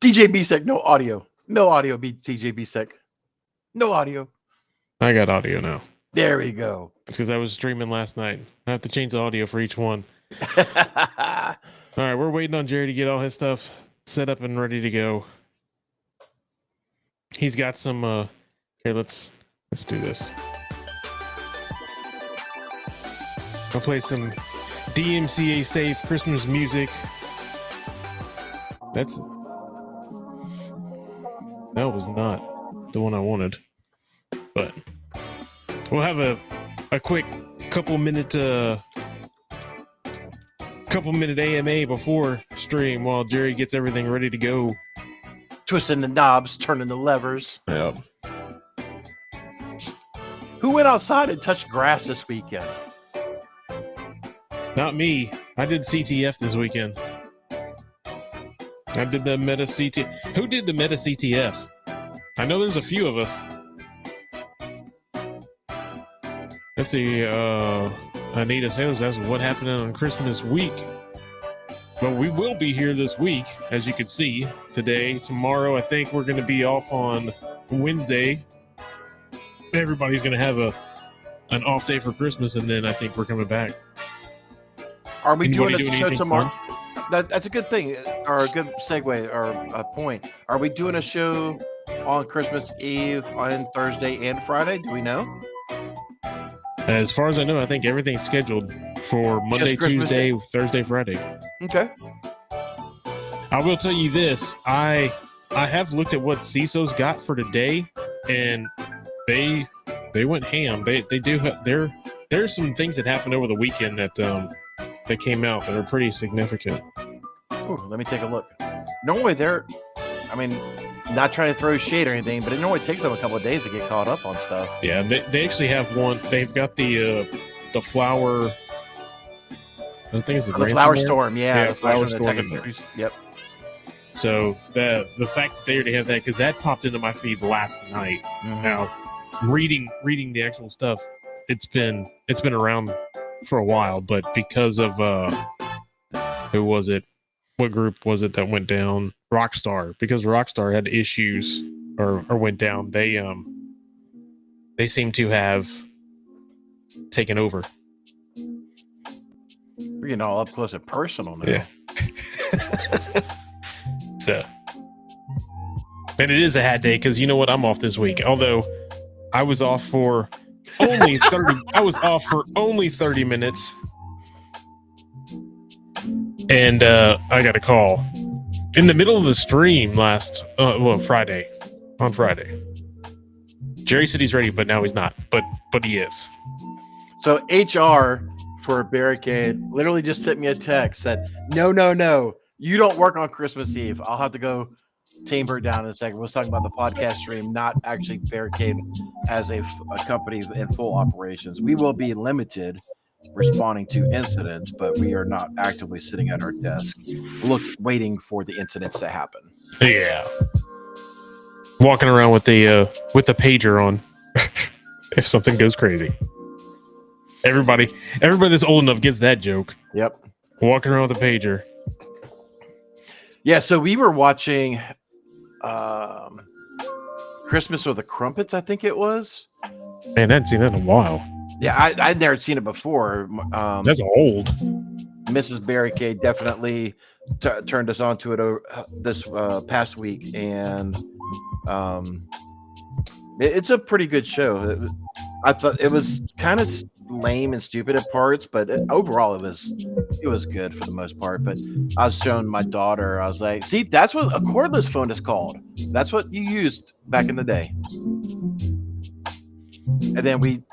DJ B-Sec, no audio. No audio, DJ B-Sec. No audio. I got audio now. There we go. It's because I was streaming last night. I have to change the audio for each one. All right, we're waiting on Jerry to get all his stuff set up and ready to go. He's got some. Here, let's do this. I'll play some DMCA safe Christmas music. That was not the one I wanted, but we'll have a quick couple minute AMA before stream while Jerry gets everything ready to go. Twisting the knobs, turning the levers. Yep. Who went outside and touched grass this weekend? Not me. I did CTF this weekend. I did the Meta CTF. Who did the Meta CTF? I know there's a few of us. Let's see. Anita says that's what happened on Christmas week. But we will be here this week, as you can see. Today, tomorrow, I think we're going to be off on Wednesday. Everybody's going to have an off day for Christmas, and then I think we're coming back. Are we Anybody doing a doing show anything tomorrow? fun? That's a good thing, or a good segue, or a point. Are we doing a show on Christmas Eve on Thursday and Friday? Do we know? As far as I know, I think everything's scheduled for Monday, Tuesday, Thursday, Friday. Okay. I will tell you this: I have looked at what CISO's got for today, and they went ham. They do there's some things that happened over the weekend that came out that are pretty significant. Ooh, let me take a look. Normally not trying to throw shade or anything, but it normally takes them a couple of days to get caught up on stuff. Yeah, they actually have one. They've got the flower. I think it's the flower storm. Yeah, the flower storm. Yep. So the fact that they already have that, because that popped into my feed last night. Mm-hmm. Now, reading the actual stuff, it's been around for a while, but because of who was it? What group was it that went down? Rockstar. Because Rockstar had issues or went down, they seem to have taken over. We're getting all up close and personal now. Yeah. So, and it is a hat day because you know what? I'm off this week. Although I was off for only 30. I was off for only 30 minutes, and I got a call in the middle of the stream Friday. On Friday, Jerry said he's ready, but now he's not. But he is. So HR for Barricade literally just sent me a text, said, no, you don't work on Christmas Eve. I'll have to go tame her down in a second. We're talking about the podcast stream, not actually Barricade as a company in full operations. We will be limited responding to incidents, but we are not actively sitting at our desk waiting for the incidents to happen. Yeah. Walking around with the pager on if something goes crazy. Everybody that's old enough gets that joke. Yep. Walking around with a pager. Yeah, so we were watching Christmas with the Crumpets, I think it was. Man, I hadn't seen that in a while. Yeah, I'd never seen it before. That's old. Mrs. Barricade definitely turned us on to it this past week, and it's a pretty good show. I thought it was kind of lame and stupid at parts, but overall it was good for the most part. But I was showing my daughter, I was like, see, that's what a cordless phone is called. That's what you used back in the day. And then we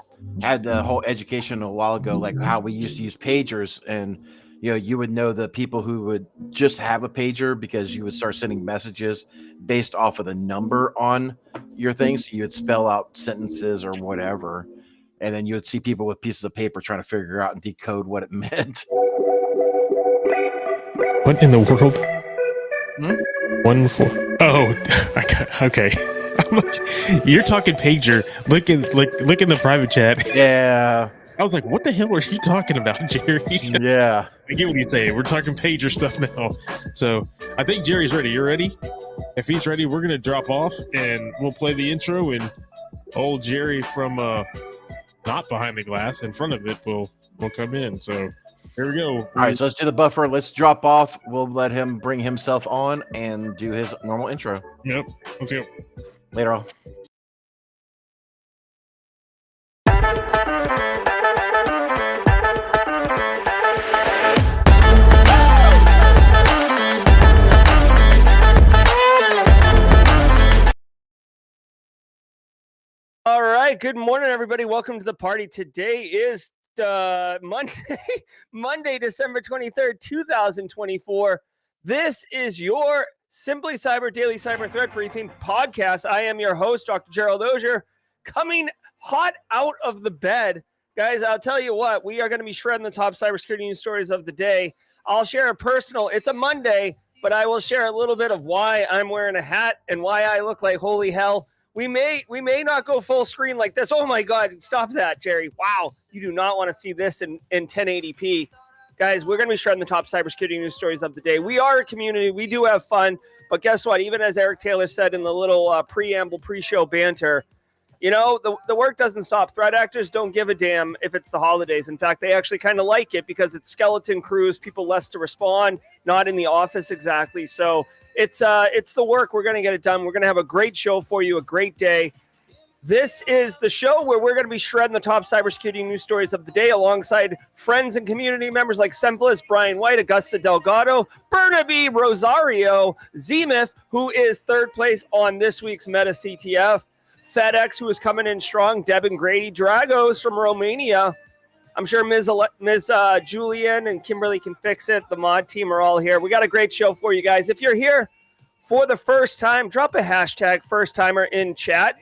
had the whole education a while ago, like how we used to use pagers, and you would know the people who would just have a pager because you would start sending messages based off of the number on your thing. So you would spell out sentences or whatever. And then you would see people with pieces of paper trying to figure out and decode what it meant. What in the world? 1-4. Oh, okay. I'm like, you're talking pager. Look in the private chat. Yeah. I was like, what the hell are you talking about, Jerry? Yeah. I get what he's saying. We're talking pager stuff now. So I think Jerry's ready. You ready? If he's ready, we're going to drop off and we'll play the intro, and old Jerry from not behind the glass, in front of it, will come in. So here we go. All right, so let's do the buffer. Let's drop off. We'll let him bring himself on and do his normal intro. Yep. Let's go. Later on. All right. Good morning, everybody. Welcome to the party. Today is Monday, December 23rd, 2024. This is your Simply Cyber Daily Cyber Threat Briefing podcast. I am your host, Dr. Gerald Auger, coming hot out of the bed. Guys, I'll tell you what, we are going to be shredding the top cybersecurity news stories of the day. I'll share a personal, it's a Monday, but I will share a little bit of why I'm wearing a hat and why I look like holy hell. We may not go full screen like this. Oh my God, stop that, Jerry. Wow, you do not want to see this in 1080p. Guys, we're going to be shredding the top cybersecurity news stories of the day. We are a community. We do have fun. But guess what? Even as Eric Taylor said in the little preamble pre-show banter, you know, the work doesn't stop. Threat actors don't give a damn if it's the holidays. In fact, they actually kind of like it because it's skeleton crews, people less to respond, not in the office exactly. So it's the work. We're going to get it done. We're going to have a great show for you, a great day. This is the show where we're going to be shredding the top cybersecurity news stories of the day alongside friends and community members like Semplis, Brian White, Augusta Delgado, Burnaby Rosario, Zemith, who is third place on this week's Meta CTF, FedEx, who is coming in strong, Deb and Grady, Dragos from Romania. I'm sure Ms. Julian and Kimberly can fix it. The mod team are all here. We got a great show for you guys. If you're here for the first time, drop a hashtag first timer in chat.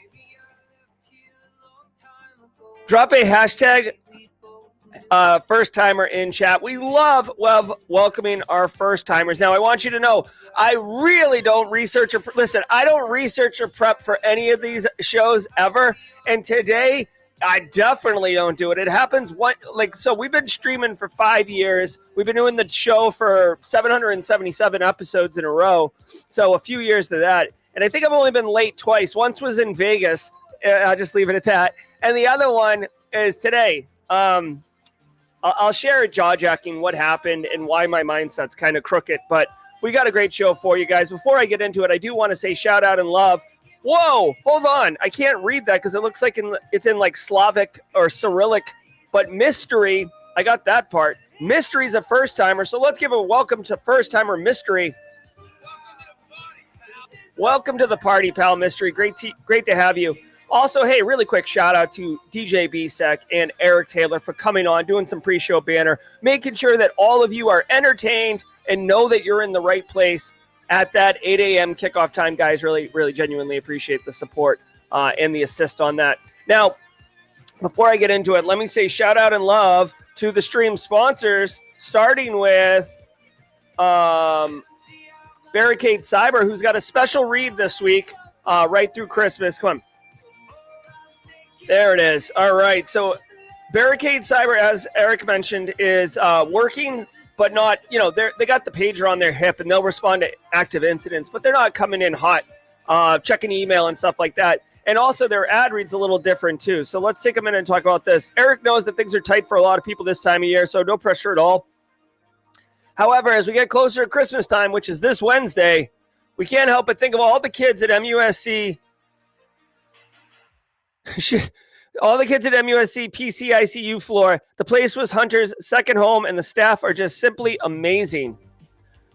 Drop a hashtag first timer in chat. We love welcoming our first timers. Now, I want you to know, I really don't research or listen. I don't research or prep for any of these shows ever. And today, I definitely don't do it. It happens so we've been streaming for 5 years. We've been doing the show for 777 episodes in a row. So a few years to that. And I think I've only been late twice. Once was in Vegas. I'll just leave it at that. And the other one is today. I'll share jaw-jacking what happened and why my mindset's kind of crooked. But we got a great show for you guys. Before I get into it, I do want to say shout out and love. Whoa, hold on. I can't read that because it looks like it's in like Slavic or Cyrillic. But Mystery, I got that part. Mystery's a first-timer. So let's give a welcome to first-timer Mystery. Welcome to the party, pal, Mystery. Great to have you. Also, hey, really quick shout out to DJ Bisek and Eric Taylor for coming on, doing some pre-show banner, making sure that all of you are entertained and know that you're in the right place at that 8 a.m. kickoff time, guys. Really, really genuinely appreciate the support and the assist on that. Now, before I get into it, let me say shout out and love to the stream sponsors, starting with Barricade Cyber, who's got a special read this week right through Christmas. Come on. There it is. All right. So Barricade Cyber, as Eric mentioned, is working, but not, they got the pager on their hip and they'll respond to active incidents, but they're not coming in hot, checking email and stuff like that. And also their ad read's a little different too. So let's take a minute and talk about this. Eric knows that things are tight for a lot of people this time of year, so no pressure at all. However, as we get closer to Christmas time, which is this Wednesday, we can't help but think of all the kids at MUSC. All the kids at MUSC PC ICU floor. The place was Hunter's second home, and the staff are just simply amazing.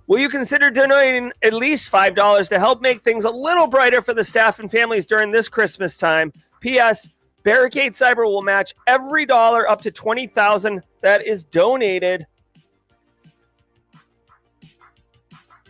Will you consider donating at least $5 to help make things a little brighter for the staff and families during this Christmas time? P.S. Barricade Cyber will match every dollar up to $20,000 that is donated.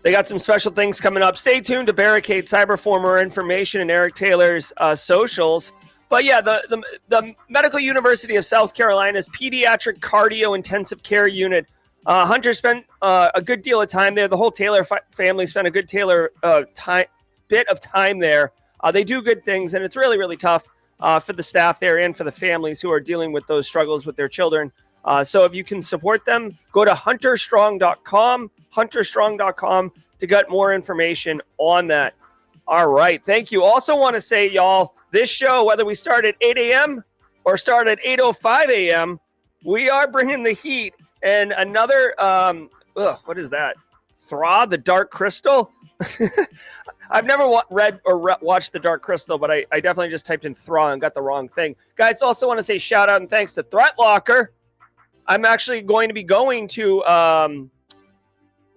They got some special things coming up. Stay tuned to Barricade Cyber for more information and Eric Taylor's socials. But yeah, the Medical University of South Carolina's Pediatric Cardio Intensive Care Unit. Hunter spent a good deal of time there. The whole Taylor family spent a good bit of time there. They do good things, and it's really, really tough. for the staff there and for the families who are dealing with those struggles with their children. So if you can support them, go to hunterstrong.com to get more information on that. All right. Thank you. Also want to say, y'all, this show, whether we start at 8 a.m. or start at 8:05 a.m., we are bringing the heat. And another, what is that? Thra, the Dark Crystal? I've never read or watched The Dark Crystal, but I definitely just typed in Thra and got the wrong thing. Guys, also want to say shout out and thanks to Threat Locker. I'm actually going to be going to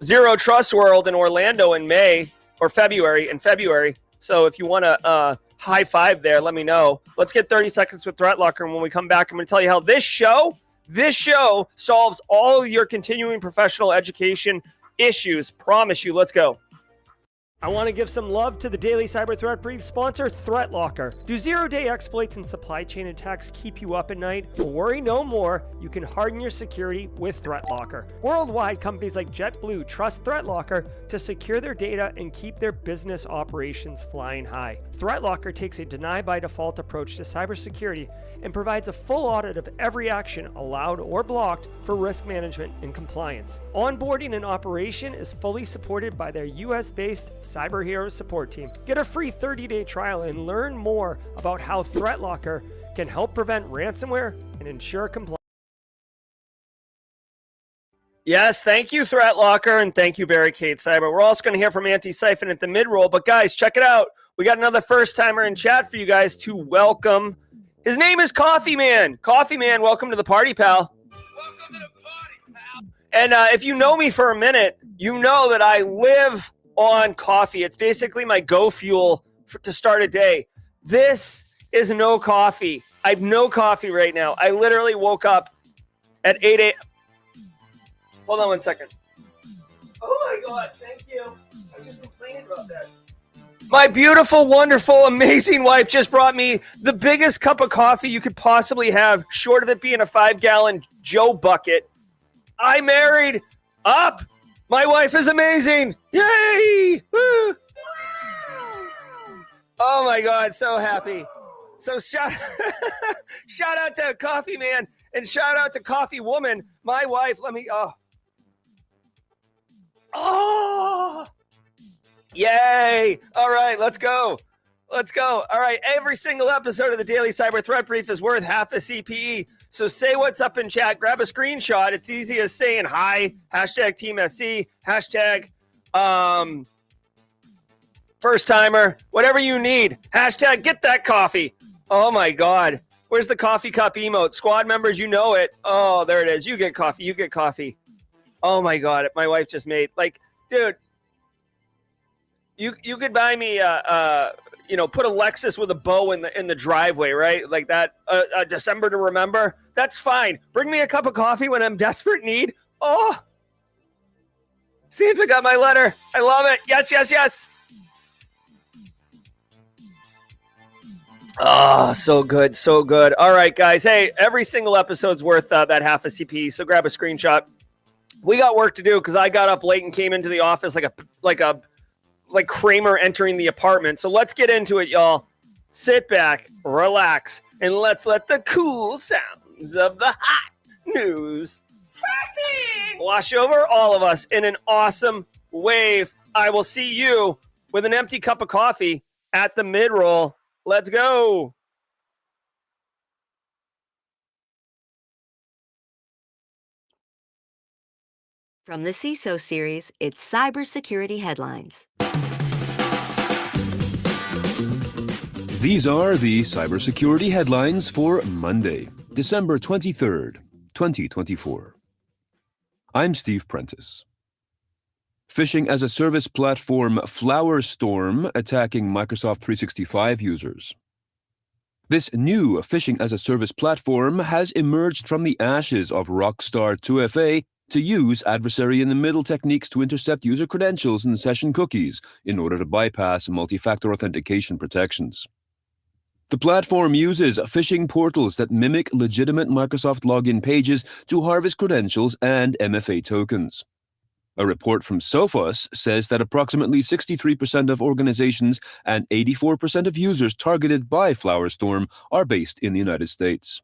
Zero Trust World in Orlando in February. So if you want to high five there, let me know. Let's get 30 seconds with Threat Locker. And when we come back, I'm going to tell you how this show solves all of your continuing professional education issues. Promise you. Let's go. I want to give some love to the Daily Cyber Threat Brief sponsor, Threat Locker. Do zero-day exploits and supply chain attacks keep you up at night? Well, worry no more. You can harden your security with Threat Locker. Worldwide, companies like JetBlue trust Threat Locker to secure their data and keep their business operations flying high. Threat Locker takes a deny-by-default approach to cybersecurity and provides a full audit of every action allowed or blocked for risk management and compliance. Onboarding and operation is fully supported by their US-based Cyber Heroes support team. Get a free 30-day trial and learn more about how Threat Locker can help prevent ransomware and ensure compliance. Yes, thank you, Threat Locker, and thank you, Barricade Cyber. We're also going to hear from Antisyphon at the mid-roll, but guys, check it out. We got another first-timer in chat for you guys to welcome. His name is Coffee Man. Coffee Man, welcome to the party, pal. Welcome to the party, pal. And if you know me for a minute, you know that I live on coffee. It's basically my go fuel to start a day. This is no coffee. I have no coffee right now. I literally woke up at 8 a.m. Hold on 1 second. Oh my God, thank you. I was just complaining about that. My beautiful, wonderful, amazing wife just brought me the biggest cup of coffee you could possibly have, short of it being a 5-gallon Joe bucket. I married up. My wife is amazing. Yay! Woo! Oh my God, so happy. So shout out to Coffee Man and shout out to Coffee Woman, my wife. Oh! Yay! All right, let's go. Let's go. All right, every single episode of the Daily Cyber Threat Brief is worth half a CPE. So say what's up in chat, grab a screenshot. It's easy as saying hi, hashtag Team SC, hashtag first timer, whatever you need. Hashtag get that coffee. Oh my God. Where's the coffee cup emote? Squad members, you know it. Oh, there it is. You get coffee. You get coffee. Oh my God. My wife just made, dude, you could buy me put a Lexus with a bow in the driveway, right? Like that, December to remember. That's fine. Bring me a cup of coffee when I'm desperate need. Oh, Santa got my letter. I love it. Yes, yes, yes. Oh, so good, so good. All right, guys. Hey, every single episode's worth that half a CP. So grab a screenshot. We got work to do because I got up late and came into the office like Kramer entering the apartment. So let's get into it, y'all. Sit back, relax, and let's let the cool sounds of the hot news wash over all of us in an awesome wave. I will see you with an empty cup of coffee at the mid-roll. Let's go. From the CISO series, it's cybersecurity headlines. These are the cybersecurity headlines for Monday, December 23rd, 2024. I'm Steve Prentice. Phishing as a service platform Flowerstorm attacking Microsoft 365 users. This new phishing as a service platform has emerged from the ashes of Rockstar 2FA to use adversary-in-the-middle techniques to intercept user credentials and session cookies in order to bypass multi-factor authentication protections. The platform uses phishing portals that mimic legitimate Microsoft login pages to harvest credentials and MFA tokens. A report from Sophos says that approximately 63% of organizations and 84% of users targeted by Flowerstorm are based in the United States.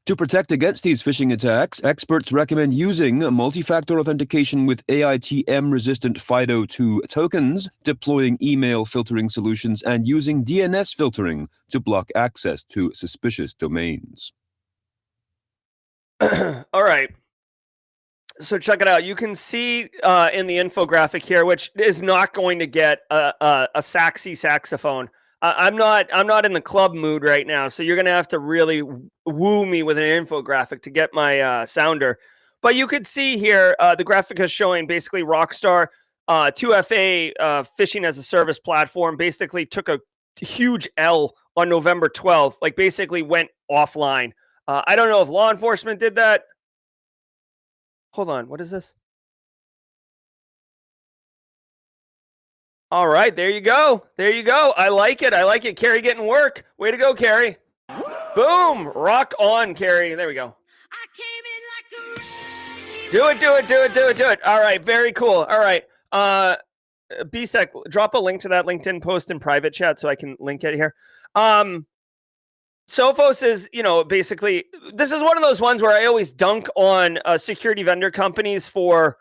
To protect against these phishing attacks, experts recommend using multi-factor authentication with AITM-resistant FIDO2 tokens, deploying email filtering solutions, and using DNS filtering to block access to suspicious domains. All right. So check it out. You can see in the infographic here, which is not going to get a saxy saxophone. I'm not in the club mood right now, so you're gonna have to really woo me with an infographic to get my sounder. But you could see here the graphic is showing basically Rockstar 2FA phishing as a service platform basically took a huge L on November 12th, like basically went offline. I don't know if law enforcement did that. Hold on, what is this? All right, there you go. There you go. I like it. I like it. Carrie getting work. Way to go, Carrie. Boom. Rock on, Carrie. There we go. Do it. All right, very cool. All right. BSEC, drop a link to that LinkedIn post in private chat so I can link it here. Sophos is, basically, this is one of those ones where I always dunk on security vendor companies for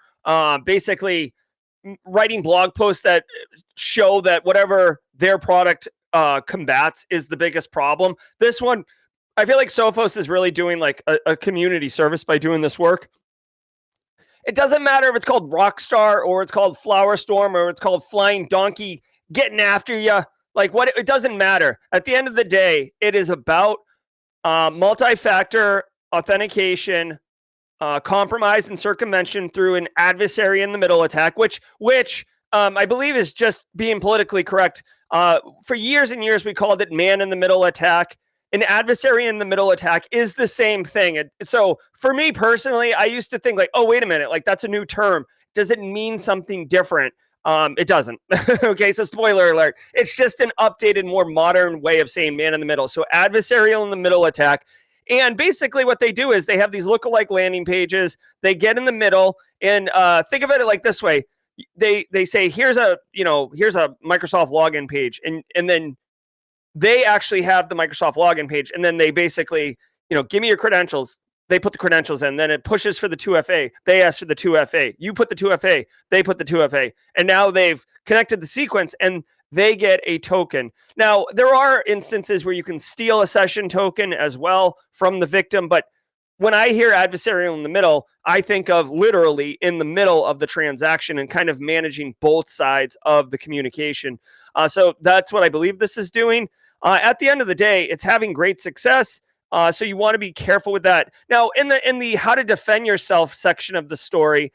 basically writing blog posts that show that whatever their product combats is the biggest problem. This one, I feel like Sophos is really doing like a community service by doing this work. It doesn't matter if it's called Rockstar or it's called Flowerstorm or it's called Flying Donkey getting after you. Like it doesn't matter. At the end of the day, it is about multi-factor authentication, compromise and circumvention through an adversary in the middle attack, which I believe is just being politically correct. For years and years, we called it man in the middle attack. An adversary in the middle attack is the same thing. So for me personally, I used to think like, oh, wait a minute, like that's a new term. Does it mean something different? It doesn't. Okay, so spoiler alert. It's just an updated, more modern way of saying man in the middle. So adversarial in the middle attack. And basically what they do is they have these lookalike landing pages. They get in the middle and think of it like this way. They say, here's a Microsoft login page. And then they actually have the Microsoft login page. And then they basically, give me your credentials. They put the credentials in, then it pushes for the 2FA. They ask for the 2FA. You put the 2FA. They put the 2FA. And now they've connected the sequence and they get a token. Now, there are instances where you can steal a session token as well from the victim. But when I hear adversarial in the middle, I think of literally in the middle of the transaction and kind of managing both sides of the communication. So that's what I believe this is doing. At the end of the day, it's having great success. So you want to be careful with that. Now, in the how to defend yourself section of the story,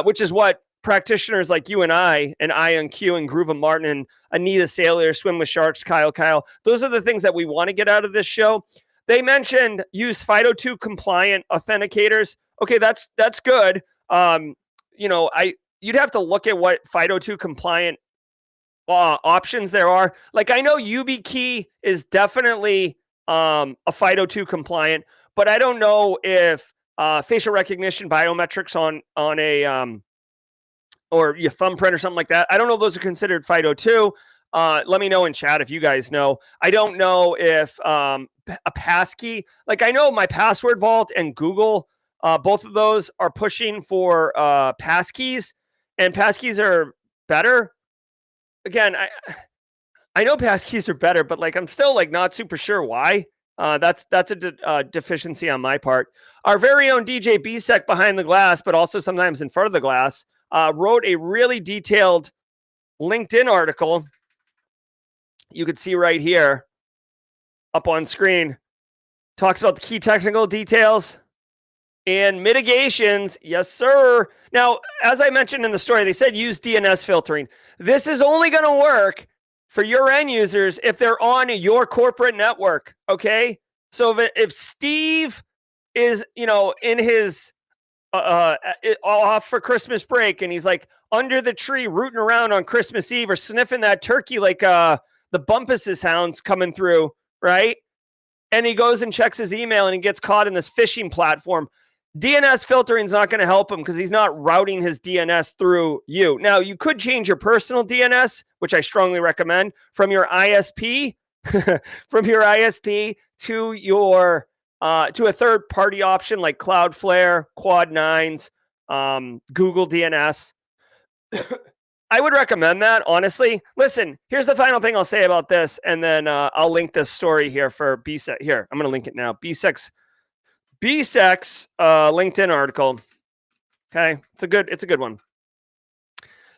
which is what practitioners like you and I, and Ion Q and Groove Martin and Anita Sailor, Swim with Sharks, Kyle, those are the things that we want to get out of this show. They mentioned use FIDO2 compliant authenticators. Okay, that's good. You'd have to look at what FIDO2 compliant options there are. Like I know YubiKey is definitely a FIDO2 compliant, but I don't know if facial recognition biometrics on a or your thumbprint or something like that. I don't know if those are considered FIDO2. Let me know in chat if you guys know. I don't know if a passkey, like I know my password vault and Google, both of those are pushing for passkeys, and passkeys are better. Again, I know passkeys are better, but like I'm still like not super sure why. That's a deficiency on my part. Our very own DJ BSEC behind the glass, but also sometimes in front of the glass, wrote a really detailed LinkedIn article. You could see right here up on screen. Talks about the key technical details and mitigations. Yes, sir. Now, as I mentioned in the story, they said use DNS filtering. This is only going to work for your end users if they're on your corporate network, okay? So if Steve is, in his off for Christmas break and he's like under the tree rooting around on Christmas Eve or sniffing that turkey like the Bumpus's hounds coming through, right? And he goes and checks his email and he gets caught in this phishing platform. DNS filtering is not going to help him because he's not routing his DNS through you. Now, you could change your personal DNS, which I strongly recommend, from your ISP, to your to a third-party option like Cloudflare, Quad9s, Google DNS. I would recommend that, honestly. Listen, here's the final thing I'll say about this, and then I'll link this story here for BSEC. Here, I'm going to link it now. BSEC's LinkedIn article. Okay, it's a good one.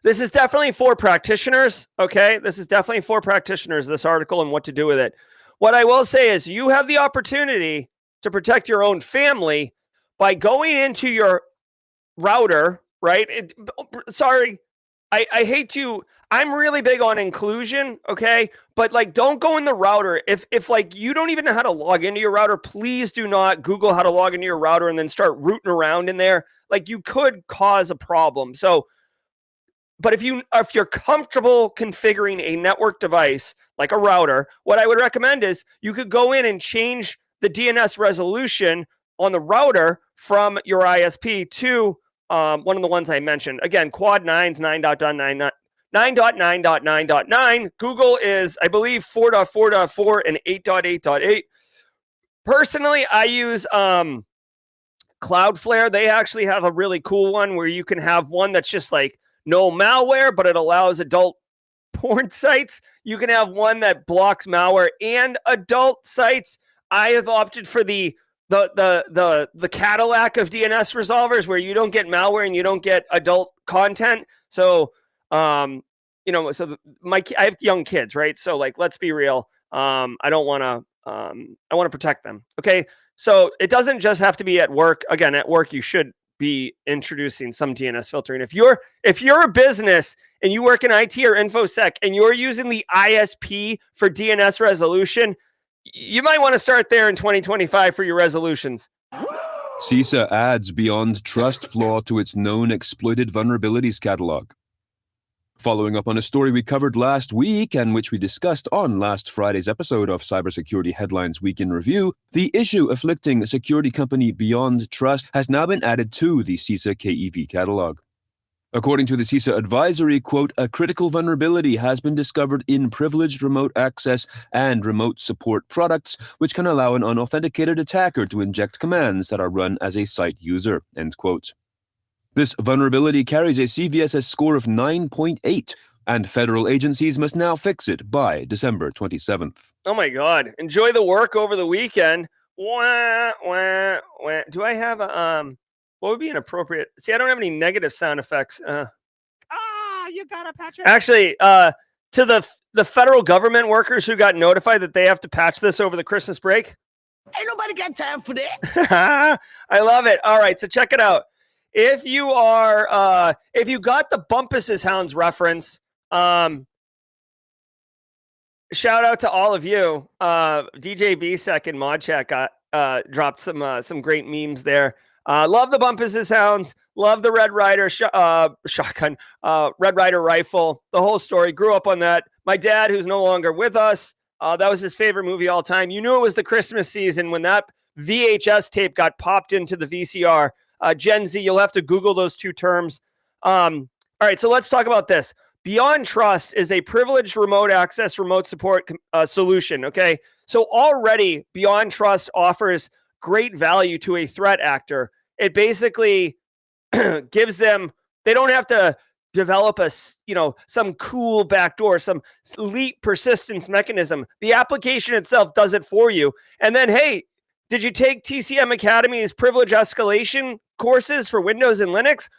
This is definitely for practitioners. Okay, this is definitely for practitioners. This article and what to do with it. What I will say is, you have the opportunity to protect your own family by going into your router. Right? I hate to. I'm really big on inclusion, okay? But like, don't go in the router. If like you don't even know how to log into your router, please do not Google how to log into your router and then start rooting around in there. Like, you could cause a problem. So, but if you're comfortable configuring a network device like a router, what I would recommend is you could go in and change the DNS resolution on the router from your ISP to one of the ones I mentioned. Again, Quad9's 9.9.9.9. Google is, I believe, 4.4.4 and 8.8.8. Personally, I use Cloudflare. They actually have a really cool one where you can have one that's just like no malware, but it allows adult porn sites. You can have one that blocks malware and adult sites. I have opted for the Cadillac of DNS resolvers, where you don't get malware and you don't get adult content. So, I have young kids, right? So, like, let's be real. I want to protect them. Okay. So it doesn't just have to be at work. Again, at work, you should be introducing some DNS filtering. If you're a business and you work in IT or InfoSec and you're using the ISP for DNS resolution, you might want to start there in 2025 for your resolutions. CISA adds Beyond Trust flaw to its known exploited vulnerabilities catalog. Following up on a story we covered last week and which we discussed on last Friday's episode of Cybersecurity Headlines Week in Review, the issue afflicting security company Beyond Trust has now been added to the CISA KEV catalog. According to the CISA advisory, quote, a critical vulnerability has been discovered in privileged remote access and remote support products, which can allow an unauthenticated attacker to inject commands that are run as a site user, end quote. This vulnerability carries a CVSS score of 9.8, and federal agencies must now fix it by December 27th. Oh my God. Enjoy the work over the weekend. Wah, wah, wah. Do I have what would be an appropriate? See, I don't have any negative sound effects. You gotta patch it. Actually, to the federal government workers who got notified that they have to patch this over the Christmas break. Ain't nobody got time for that. I love it. All right, so check it out. If you got the Bumpus's Hounds reference, shout out to all of you. DJ BSEC and ModChat dropped some great memes there. Love the Bumpus's Hounds. Love the Red Ryder shotgun, Red Ryder rifle. The whole story. Grew up on that. My dad, who's no longer with us, that was his favorite movie all time. You knew it was the Christmas season when that VHS tape got popped into the VCR. Gen Z, you'll have to Google those two terms. All right, so let's talk about this. Beyond Trust is a privileged remote access, remote support solution, okay? So already Beyond Trust offers great value to a threat actor. It basically gives them, they don't have to develop some cool backdoor, some elite persistence mechanism. The application itself does it for you. And then, hey, did you take TCM Academy's privilege escalation courses for Windows and Linux?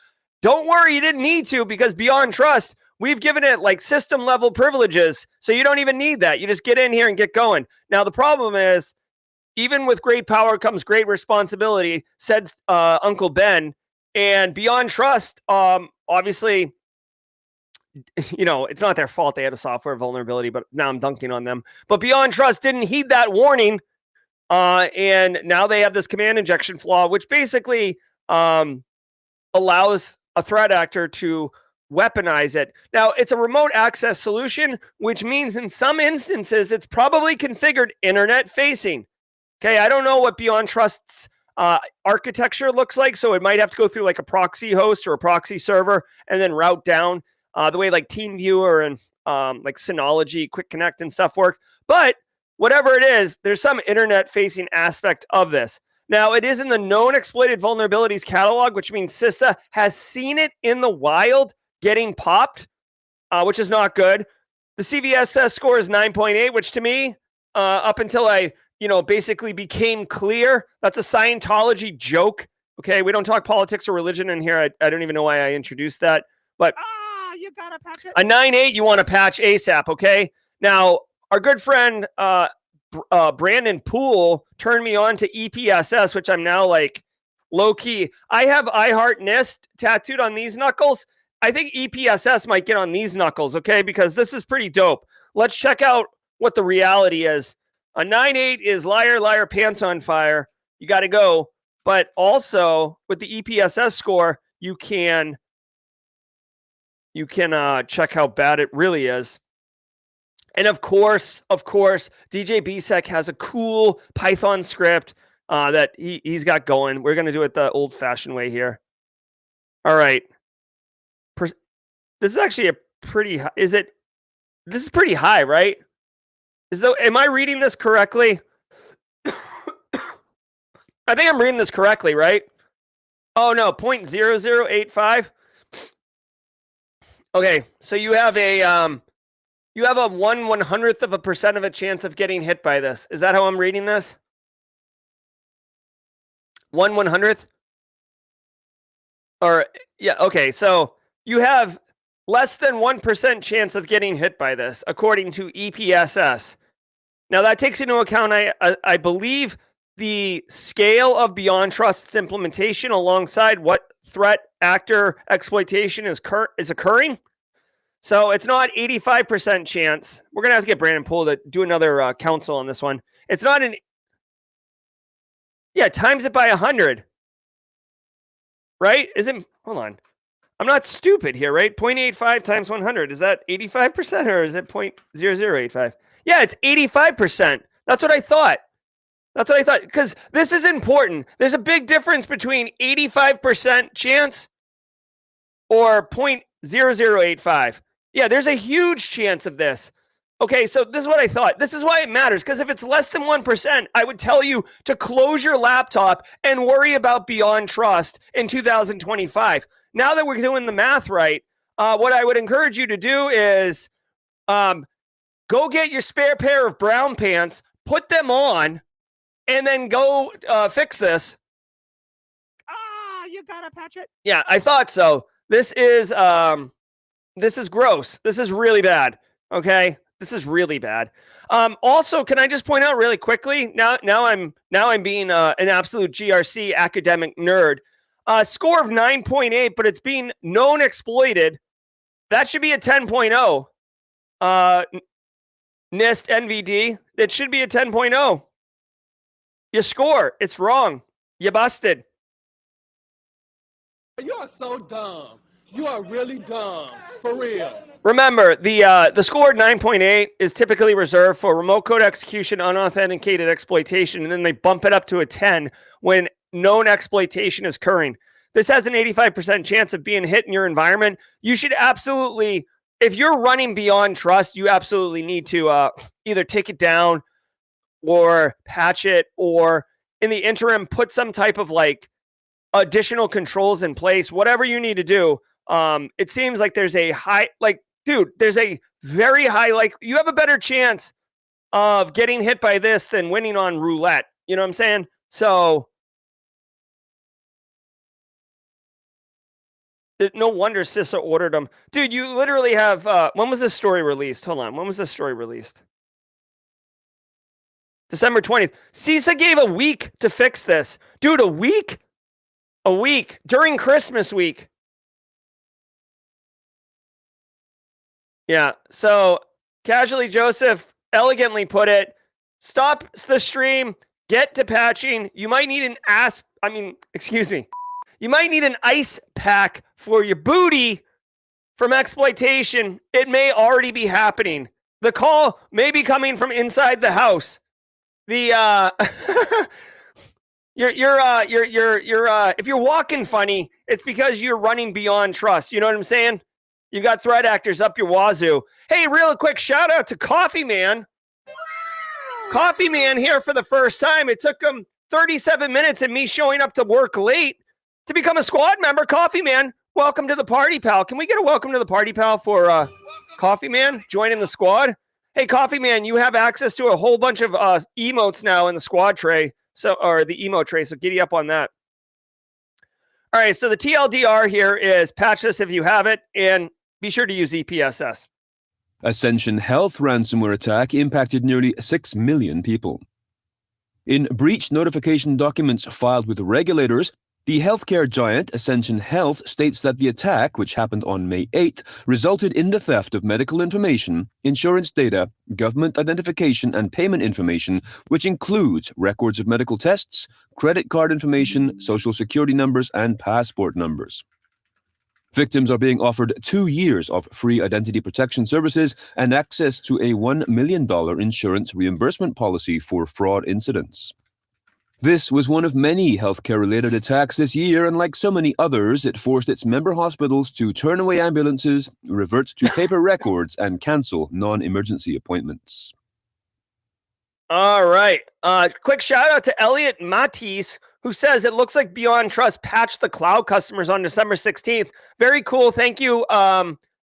Don't worry, you didn't need to, because Beyond Trust, we've given it like system level privileges. So you don't even need that. You just get in here and get going. Now, the problem is, even with great power comes great responsibility, said Uncle Ben. And Beyond Trust, obviously, it's not their fault they had a software vulnerability, but now I'm dunking on them. But Beyond Trust didn't heed that warning. And now they have this command injection flaw, which basically allows a threat actor to weaponize it. Now, it's a remote access solution, which means in some instances, it's probably configured internet facing. Okay, I don't know what Beyond Trust's architecture looks like. So it might have to go through like a proxy host or a proxy server and then route down the way like TeamViewer and like Synology, Quick Connect and stuff work. But whatever it is, there's some internet facing aspect of this. Now, it is in the known exploited vulnerabilities catalog, which means CISA has seen it in the wild getting popped, which is not good. The CVSS score is 9.8, which to me, up until I, basically became clear, that's a Scientology joke. Okay, we don't talk politics or religion in here. I don't even know why I introduced that. But you gotta patch it. a 9.8, you want to patch ASAP, okay? Now, our good friend Brandon Poole turned me on to EPSS, which I'm now like low-key. I have I Heart NIST tattooed on these knuckles. I think EPSS might get on these knuckles, okay? Because this is pretty dope. Let's check out what the reality is. A 9.8 is liar, liar, pants on fire. You got to go. But also, with the EPSS score, you can check how bad it really is. And of course, DJ BSEC has a cool Python script that he's got going. We're going to do it the old-fashioned way here. All right. This is actually a pretty high. This is pretty high, right? Am I reading this correctly? I think I'm reading this correctly, right? Oh no, 0.0085. Okay, so you have a 1/100th of a percent of a chance of getting hit by this. Is that how I'm reading this? 1/100th? Or yeah, okay, so you have less than 1% chance of getting hit by this, according to EPSS. Now that takes into account, I believe, the scale of Beyond Trust's implementation alongside what threat actor exploitation is occurring. So it's not 85% chance. We're going to have to get Brandon Poole to do another counsel on this one. It's not times it by 100. Right? Hold on. I'm not stupid here, right? 0.85 times 100. Is that 85% or is it 0.0085? Yeah, it's 85%. That's what I thought. Because this is important. There's a big difference between 85% chance or 0.0085. Yeah, there's a huge chance of this. Okay, so this is what I thought. This is why it matters, because if it's less than 1%, I would tell you to close your laptop and worry about Beyond Trust in 2025. Now that we're doing the math right, what I would encourage you to do is go get your spare pair of brown pants, put them on, and then go fix this. You gotta patch it. Yeah, I thought so. This is gross. This is really bad. Okay, this is really bad. Also, can I just point out really quickly? Now I'm being an absolute GRC academic nerd. Score of 9.8, but it's being known exploited. That should be a 10.0. NIST NVD. It should be a 10.0. You score. It's wrong. You busted. You are so dumb. You are really dumb. For real. Remember, the score 9.8 is typically reserved for remote code execution, unauthenticated exploitation, and then they bump it up to a 10 when known exploitation is occurring. This has an 85% chance of being hit in your environment. You should absolutely, if you're running Beyond Trust, you absolutely need to either take it down or patch it, or in the interim, put some type of like additional controls in place, whatever you need to do. It seems like there's a high, there's a very high, you have a better chance of getting hit by this than winning on roulette. You know what I'm saying? So no wonder CISA ordered them. Dude, you literally have, when was this story released? Hold on. When was this story released? December 20th. CISA gave a week to fix this. Dude, a week? A week during Christmas week. Yeah. So Casually Joseph elegantly put it. Stop the stream. Get to patching. You might need You might need an ice pack for your booty from exploitation. It may already be happening. The call may be coming from inside the house. The If you're walking funny, it's because you're running beyond trust. You know what I'm saying? You got threat actors up your wazoo. Hey, real quick shout out to Coffee Man. Coffee Man here for the first time. It took him 37 minutes and me showing up to work late to become a squad member. Coffee Man, welcome to the party, pal. Can we get a welcome to the party, pal, for Coffee Man joining the squad? Hey, Coffee Man, you have access to a whole bunch of emotes now in the squad tray, or the emote tray, so giddy up on that. All right, so the TLDR here is patch this if you have it, and be sure to use EPSS. Ascension Health ransomware attack impacted nearly 6 million people. In breach notification documents filed with regulators, the healthcare giant Ascension Health states that the attack, which happened on May 8th, resulted in the theft of medical information, insurance data, government identification, and payment information, which includes records of medical tests, credit card information, social security numbers, and passport numbers. Victims are being offered 2 years of free identity protection services and access to a $1 million insurance reimbursement policy for fraud incidents. This was one of many healthcare-related attacks this year, and like so many others, it forced its member hospitals to turn away ambulances, revert to paper records, and cancel non-emergency appointments. All right. Quick shout out to Elliot Matisse, who says it looks like Beyond Trust patched the cloud customers on December 16th. Very cool. Thank you,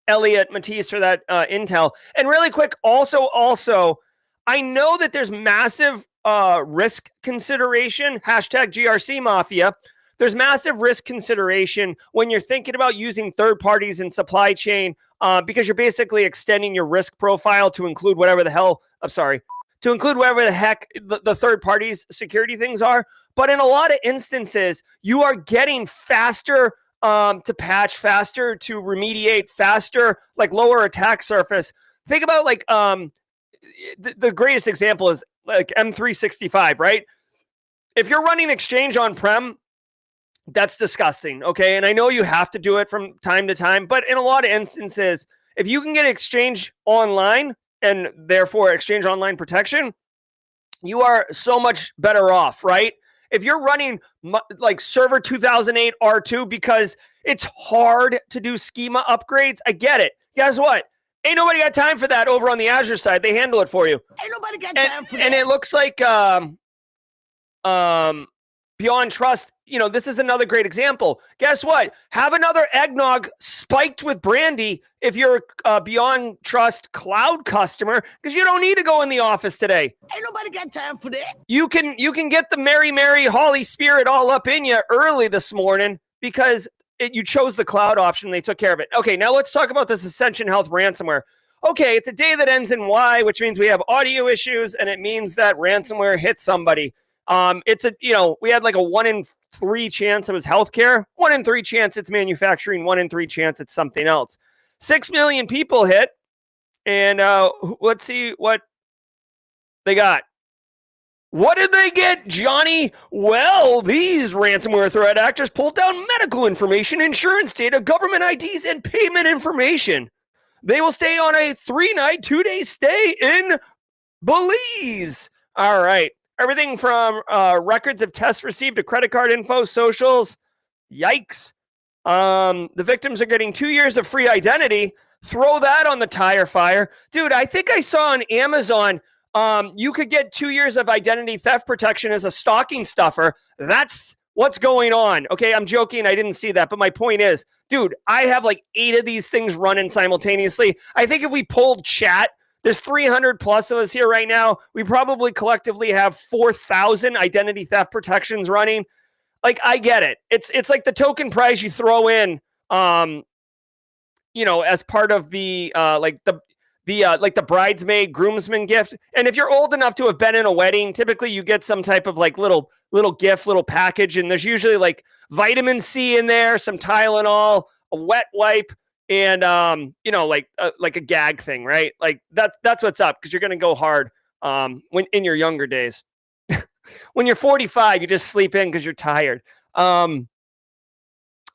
Elliot Matisse, for that intel. And really quick, also, I know that there's massive risk consideration, hashtag GRC Mafia. There's massive risk consideration when you're thinking about using third parties in supply chain because you're basically extending your risk profile to include whatever the heck the third parties security things are. But in a lot of instances, you are getting faster to patch, faster to remediate, faster, like lower attack surface. Think about like the greatest example is like M365, right? If you're running Exchange on-prem, that's disgusting, okay? And I know you have to do it from time to time, but in a lot of instances, if you can get Exchange online and therefore Exchange Online protection, you are so much better off, right? If you're running like Server 2008 R2 because it's hard to do schema upgrades, I get it. Guess what? Ain't nobody got time for that over on the Azure side. They handle it for you. Ain't nobody got time for that. And it looks like Beyond Trust, this is another great example. Guess what? Have another eggnog spiked with brandy if you're a Beyond Trust cloud customer, because you don't need to go in the office today. Ain't nobody got time for that. You can get the Mary Holy Spirit all up in you early this morning because you chose the cloud option and they took care of it. Okay, now let's talk about this Ascension Health ransomware. Okay, it's a day that ends in Y, which means we have audio issues, and it means that ransomware hit somebody. We had like a 1 in 3 chance it was healthcare, 1 in 3 chance it's manufacturing, 1 in 3 chance it's something else. 6 million people hit, and let's see what they got. What did they get, Johnny? Well, these ransomware threat actors pulled down medical information, insurance data, government IDs, and payment information. They will stay on a 3-night, 2-day stay in Belize. All right. Everything from records of tests received to credit card info, socials. Yikes. The victims are getting 2 years of free identity. Throw that on the tire fire. Dude, I think I saw on Amazon you could get 2 years of identity theft protection as a stocking stuffer. That's what's going on. Okay, I'm joking. I didn't see that. But my point is, dude, I have like 8 of these things running simultaneously. I think if we pulled chat, there's 300 plus of us here right now. We probably collectively have 4,000 identity theft protections running. Like, I get it. It's like the token prize you throw in, as part of the the bridesmaid groomsman gift. And if you're old enough to have been in a wedding, typically you get some type of like little gift, little package. And there's usually like vitamin C in there, some Tylenol, a wet wipe, and like a gag thing, right? Like that's what's up, because you're going to go hard when in your younger days. When you're 45, you just sleep in because you're tired. All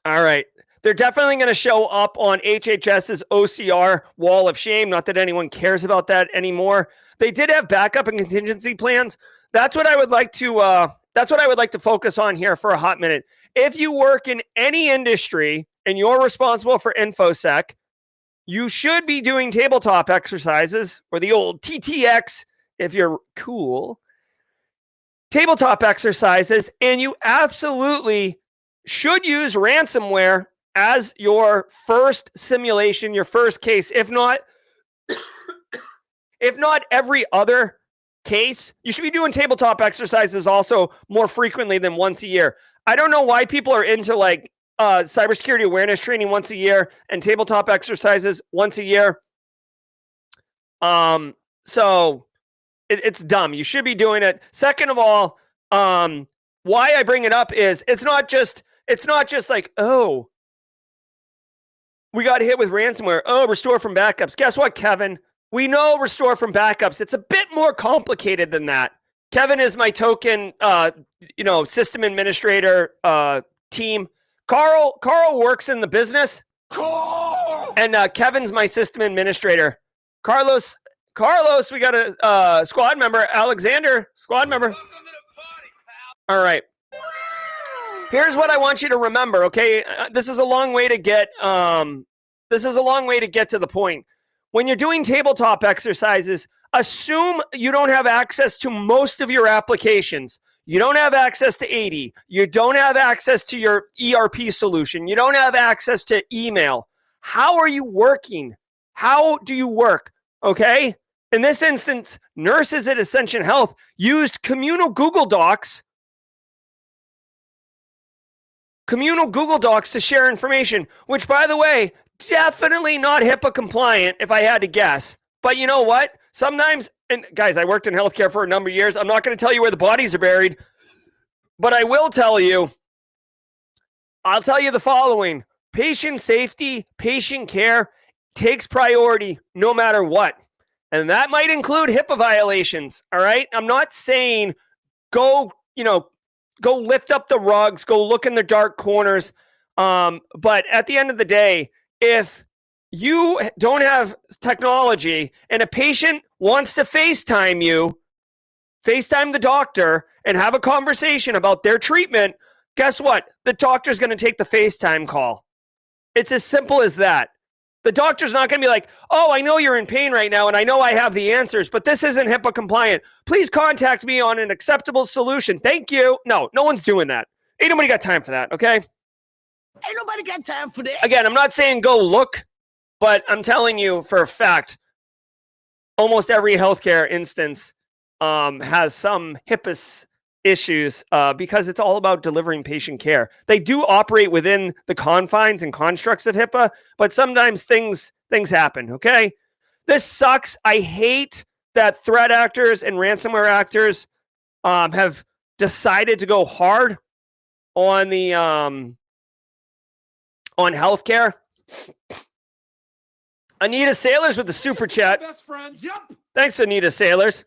right. They're definitely going to show up on HHS's OCR wall of shame. Not that anyone cares about that anymore. They did have backup and contingency plans. That's what I would like to that's what I would like to focus on here for a hot minute. If you work in any industry and you're responsible for InfoSec, you should be doing tabletop exercises, or the old TTX if you're cool. Tabletop exercises, and you absolutely should use ransomware as your first simulation, your first case. If not every other case, you should be doing tabletop exercises also more frequently than once a year. I don't know why people are into like cybersecurity awareness training once a year and tabletop exercises once a year. So it's dumb. You should be doing it. Second of all, why I bring it up is it's not just like, oh, we got hit with ransomware. Oh, restore from backups. Guess what, Kevin? We know restore from backups. It's a bit more complicated than that. Kevin is my token, system administrator team. Carl works in the business, and Kevin's my system administrator. Carlos, we got a squad member. Alexander, squad member. All right. Here's what I want you to remember. Okay, this is a long way to get. This is a long way to get to the point. When you're doing tabletop exercises, assume you don't have access to most of your applications. You don't have access to 80. You don't have access to your ERP solution. You don't have access to email. How are you working? How do you work? Okay. In this instance, nurses at Ascension Health used communal Google Docs to share information, which, by the way, definitely not HIPAA compliant if I had to guess. But you know what? Sometimes, and guys, I worked in healthcare for a number of years. I'm not going to tell you where the bodies are buried, but I will tell you, I'll tell you the following. Patient safety, patient care takes priority no matter what. And that might include HIPAA violations. All right. I'm not saying go lift up the rugs, go look in the dark corners. But at the end of the day, if you don't have technology and a patient wants to FaceTime the doctor and have a conversation about their treatment, guess what? The doctor's going to take the FaceTime call. It's as simple as that. The doctor's not going to be like, oh, I know you're in pain right now and I know I have the answers, but this isn't HIPAA compliant. Please contact me on an acceptable solution. Thank you. No one's doing that. Ain't nobody got time for that, okay? Ain't nobody got time for that. Again, I'm not saying go look, but I'm telling you for a fact, almost every healthcare instance has some HIPAA issues because it's all about delivering patient care. They do operate within the confines and constructs of HIPAA, but sometimes things happen, okay? This sucks. I hate that threat actors and ransomware actors have decided to go hard on the on healthcare. Anita Sailors with the super chat. Best friends. Yep. Thanks, Anita Sailors.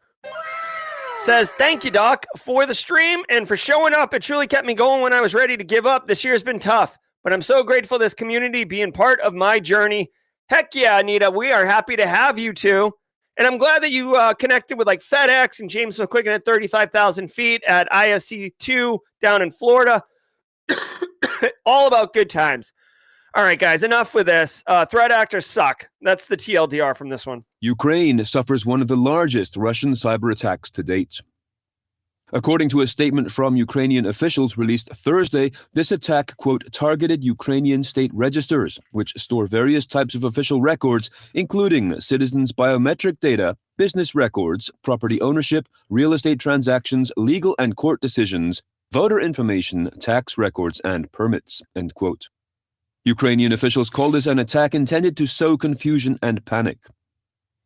Says, thank you, Doc, for the stream and for showing up. It truly kept me going when I was ready to give up. This year's been tough, but I'm so grateful this community being part of my journey. Heck yeah, Anita. We are happy to have you too. And I'm glad that you connected with like FedEx and James McQuiggan at 35,000 feet at ISC2 down in Florida. All about good times. All right, guys, enough with this. Threat actors suck. That's the TLDR from this one. Ukraine suffers one of the largest Russian cyber attacks to date. According to a statement from Ukrainian officials released Thursday, this attack, quote, targeted Ukrainian state registers, which store various types of official records, including citizens' biometric data, business records, property ownership, real estate transactions, legal and court decisions, voter information, tax records, and permits, end quote. Ukrainian officials call this an attack intended to sow confusion and panic.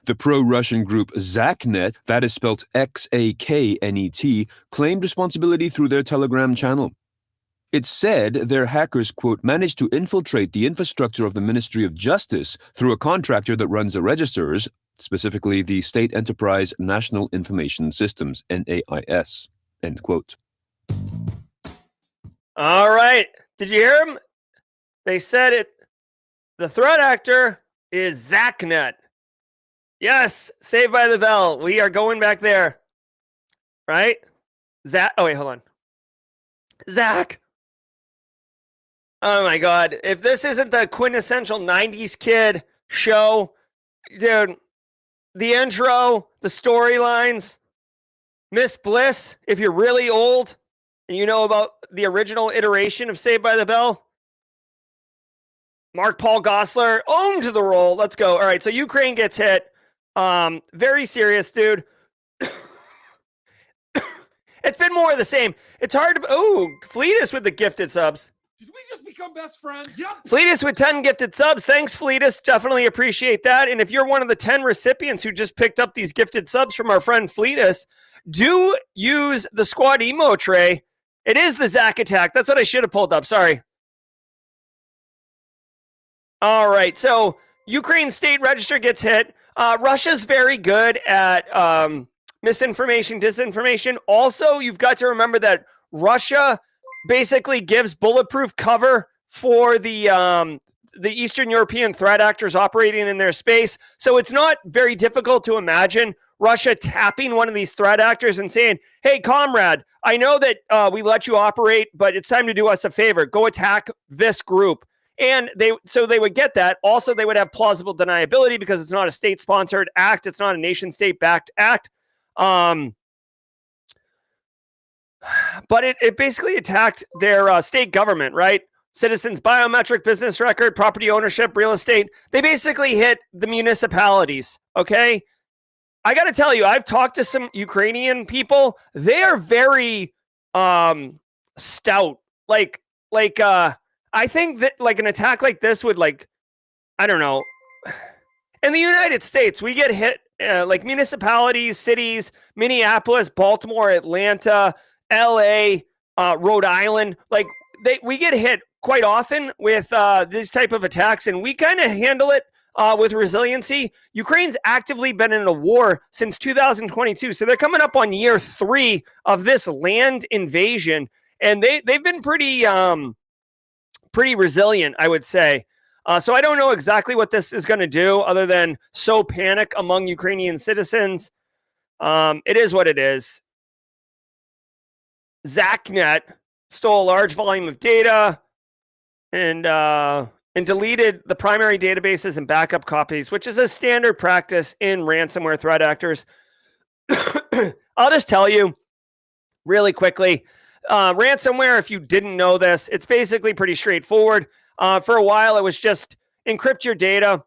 The pro-Russian group Zaknet, that is spelled Xaknet, claimed responsibility through their Telegram channel. It said their hackers, quote, managed to infiltrate the infrastructure of the Ministry of Justice through a contractor that runs the registers, specifically the State Enterprise National Information Systems, NAIS, end quote. All right. Did you hear him? They said it. The threat actor is Zaknet. Yes, Saved by the Bell. We are going back there. Right? Oh, wait, hold on. Zach. Oh my God. If this isn't the quintessential 90s kid show, dude, the intro, the storylines, Miss Bliss, if you're really old and you know about the original iteration of Saved by the Bell, Mark Paul Gosselaar owned the role. Let's go. All right, so Ukraine gets hit. Very serious, dude. It's been more of the same. It's hard to... Oh, Fleetus with the gifted subs. Did we just become best friends? Yep. Fleetus with 10 gifted subs. Thanks, Fleetus. Definitely appreciate that. And if you're one of the 10 recipients who just picked up these gifted subs from our friend Fleetus, do use the squad emo tray. It is the Zach attack. That's what I should have pulled up. Sorry. All right. So Ukraine State Register gets hit. Russia's very good at misinformation, disinformation. Also, you've got to remember that Russia basically gives bulletproof cover for the Eastern European threat actors operating in their space. So it's not very difficult to imagine Russia tapping one of these threat actors and saying, hey, comrade, I know that we let you operate, but it's time to do us a favor. Go attack this group. And they would get that. Also, they would have plausible deniability because it's not a state-sponsored act. It's not a nation-state-backed act. But it basically attacked their state government, right? Citizens' biometric business record, property ownership, real estate. They basically hit the municipalities, okay? I got to tell you, I've talked to some Ukrainian people. They are very stout. I think that like an attack like this would I don't know. In the United States, we get hit like municipalities, cities, Minneapolis, Baltimore, Atlanta, LA, Rhode Island. We get hit quite often with these type of attacks, and we kind of handle it with resiliency. Ukraine's actively been in a war since 2022, so they're coming up on year 3 of this land invasion, and they've been pretty resilient, I would say. So I don't know exactly what this is going to do other than sow panic among Ukrainian citizens. It is what it is. ZachNet stole a large volume of data and deleted the primary databases and backup copies, which is a standard practice in ransomware threat actors. I'll just tell you really quickly. Ransomware, if you didn't know this, it's basically pretty straightforward. For a while, it was just encrypt your data,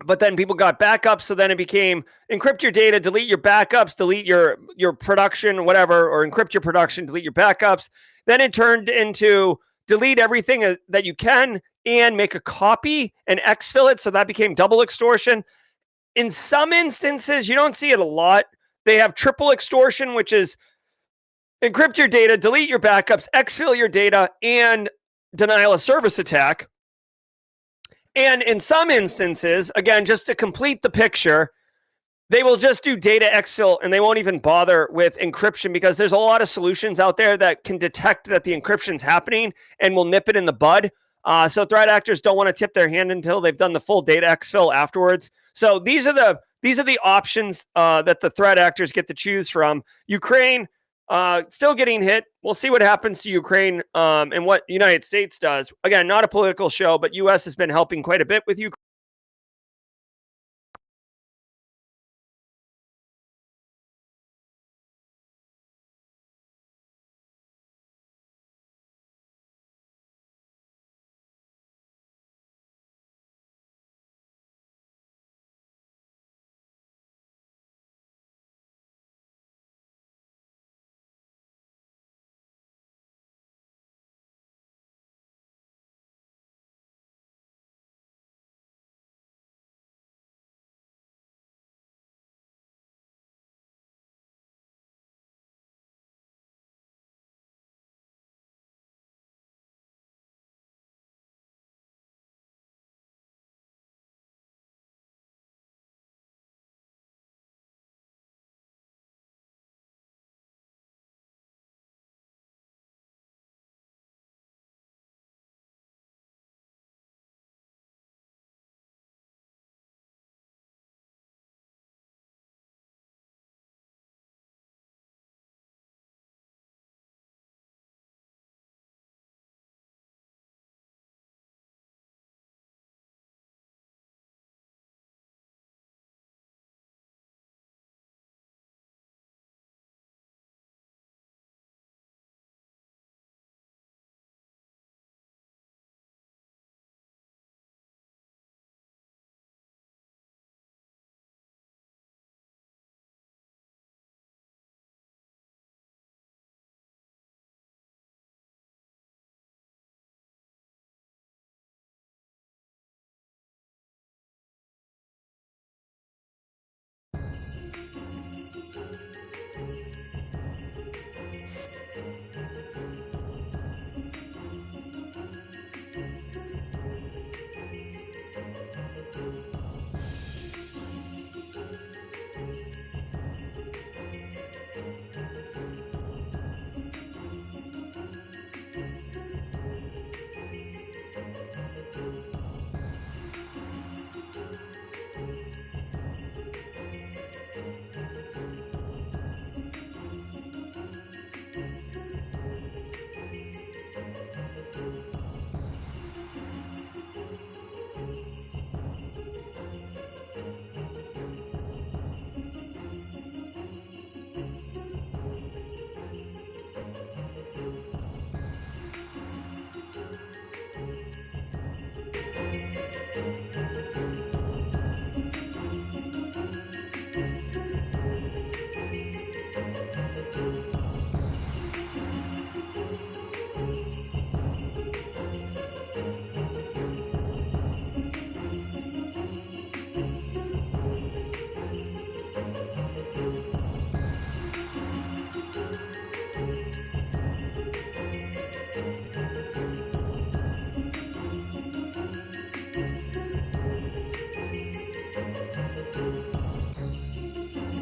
but then people got backups, so then it became encrypt your data, delete your backups, delete your production, whatever, or encrypt your production, delete your backups. Then it turned into delete everything that you can and make a copy and exfil it, so that became double extortion. In some instances, you don't see it a lot. They have triple extortion, which is encrypt your data, delete your backups, exfil your data, and denial of service attack. And in some instances, again, just to complete the picture, they will just do data exfil and they won't even bother with encryption because there's a lot of solutions out there that can detect that the encryption's happening and will nip it in the bud. So threat actors don't want to tip their hand until they've done the full data exfil afterwards. So these are the options that the threat actors get to choose from. Ukraine, still getting hit. We'll see what happens to Ukraine and what the United States does. Again, not a political show, but U.S. has been helping quite a bit with Ukraine.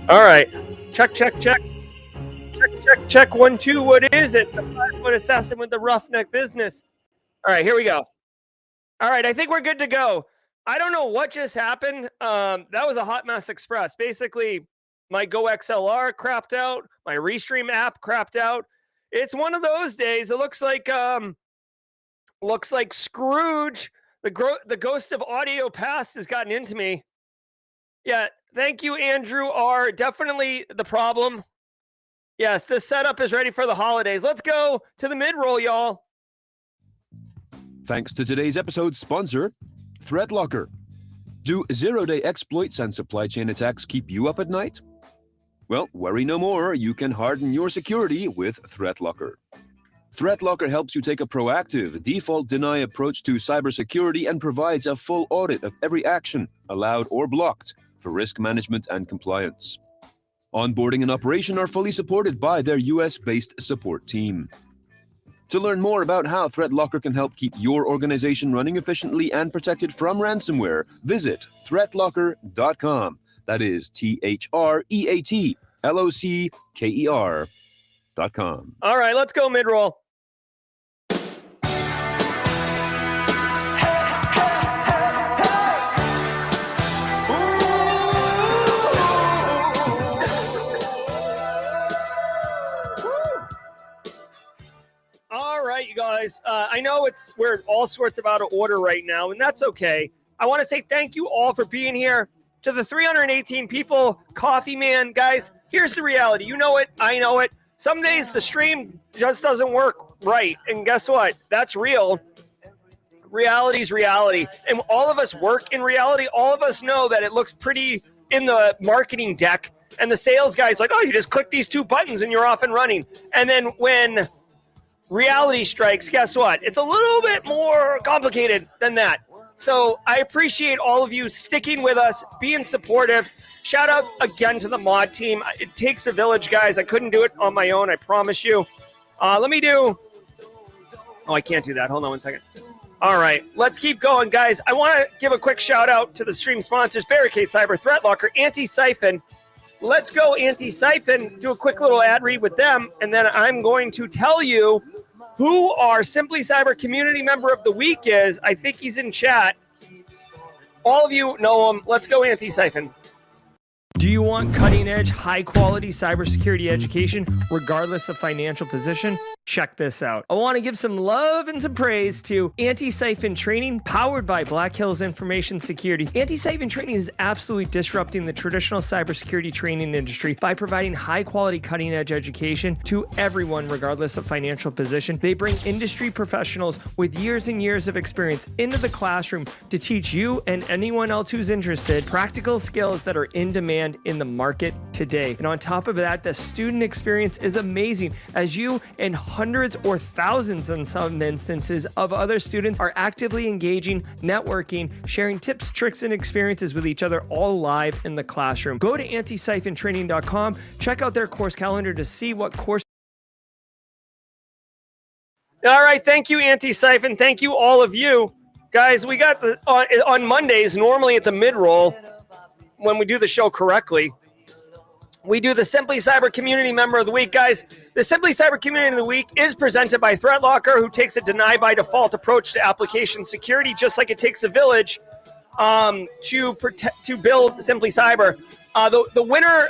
All right. Check. Check. 1, 2. What is it? The 5-foot assassin with the roughneck business. All right, here we go. All right, I think we're good to go. I don't know what just happened. That was a hot mess express. Basically, my Go XLR crapped out. My Restream app crapped out. It's one of those days. It looks like Scrooge, the ghost of audio past, has gotten into me. Yeah, thank you, Andrew R. Definitely the problem. Yes, this setup is ready for the holidays. Let's go to the mid-roll, y'all. Thanks to today's episode sponsor, ThreatLocker. Do zero-day exploits and supply chain attacks keep you up at night? Well, worry no more. You can harden your security with ThreatLocker. ThreatLocker helps you take a proactive, default-deny approach to cybersecurity and provides a full audit of every action, allowed or blocked, for risk management and compliance. Onboarding and operation are fully supported by their US-based support team. To learn more about how ThreatLocker can help keep your organization running efficiently and protected from ransomware, visit threatlocker.com. That is ThreatLocker.com. All right, let's go mid-roll. All right, you guys. I know we're all sorts of out of order right now, and that's okay. I want to say thank you all for being here. To the 318 people, Coffee Man, guys, here's the reality. You know it. I know it. Some days the stream just doesn't work right. And guess what? That's real. Reality's reality. And all of us work in reality. All of us know that it looks pretty in the marketing deck. And the sales guy's like, oh, you just click these 2 buttons and you're off and running. And then when reality strikes, guess what? It's a little bit more complicated than that. So I appreciate all of you sticking with us, being supportive. Shout out again to the mod team. It takes a village, guys. I couldn't do it on my own, I promise you. Let me do... Oh, I can't do that. Hold on 1 second. All right, let's keep going, guys. I want to give a quick shout out to the stream sponsors, Barricade Cyber, ThreatLocker, Antisyphon. Let's go, Antisyphon. Do a quick little ad read with them, and then I'm going to tell you who our Simply Cyber Community Member of the Week is. I think he's in chat. All of you know him. Let's go, Antisyphon. Do you want cutting-edge, high-quality cybersecurity education, regardless of financial position? Check this out. I want to give some love and some praise to Antisyphon Training, powered by Black Hills Information Security. Antisyphon Training is absolutely disrupting the traditional cybersecurity training industry by providing high-quality, cutting-edge education to everyone, regardless of financial position. They bring industry professionals with years and years of experience into the classroom to teach you and anyone else who's interested practical skills that are in demand in the market today. And on top of that, the student experience is amazing, as you and hundreds or thousands in some instances of other students are actively engaging, networking, sharing tips, tricks, and experiences with each other, all live in the classroom. Go to antisyphontraining.com, check out their course calendar to see what course. All right, thank you, Antisyphon. Thank you, all of you. Guys, we got the on Mondays, normally at the mid-roll, when we do the show correctly, we do the Simply Cyber Community Member of the Week. Guys, the Simply Cyber Community of the Week is presented by ThreatLocker, who takes a deny-by-default approach to application security, just like it takes a village to build Simply Cyber. The winner,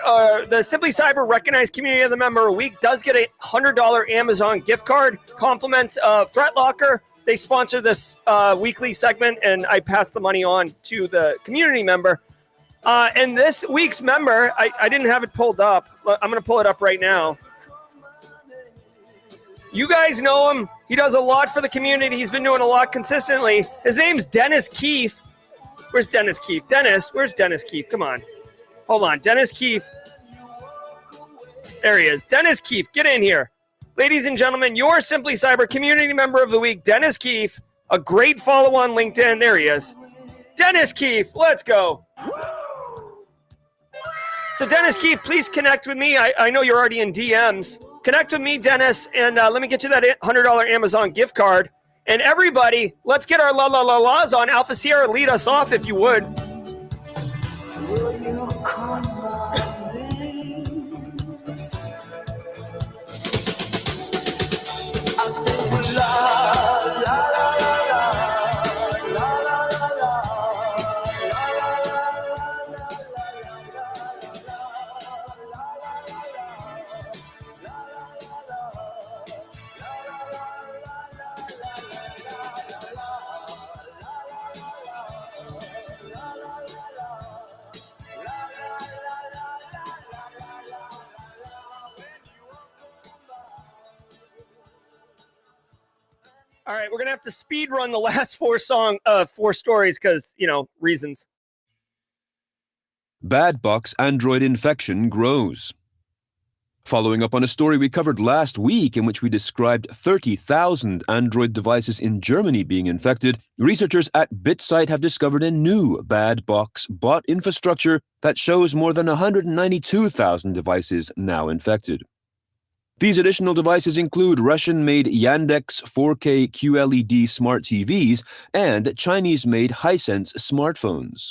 the Simply Cyber Recognized Community of the Member of the Week, does get a $100 Amazon gift card. Compliments of ThreatLocker. They sponsor this weekly segment, and I pass the money on to the community member. And this week's member, I didn't have it pulled up. I'm going to pull it up right now. You guys know him. He does a lot for the community. He's been doing a lot consistently. His name's Dennis Keefe. Where's Dennis Keefe? Dennis, where's Dennis Keefe? Come on. Hold on. Dennis Keefe. There he is. Dennis Keefe, get in here. Ladies and gentlemen, your Simply Cyber Community Member of the Week, Dennis Keefe. A great follow on LinkedIn. There he is. Dennis Keefe, let's go. So Dennis Keefe, please connect with me. I know you're already in DMs. Connect with me, Dennis, and let me get you that $100 Amazon gift card. And everybody, let's get our la-la-la-las on. Alpha Sierra, lead us off if you would. All right, we're gonna have to speed run the last four stories because reasons. Bad box Android infection grows. Following up on a story we covered last week in which we described 30,000 Android devices in Germany being infected, researchers at BitSight have discovered a new bad box bot infrastructure that shows more than 192,000 devices now infected. These additional devices include Russian-made Yandex 4K QLED smart TVs and Chinese-made Hisense smartphones.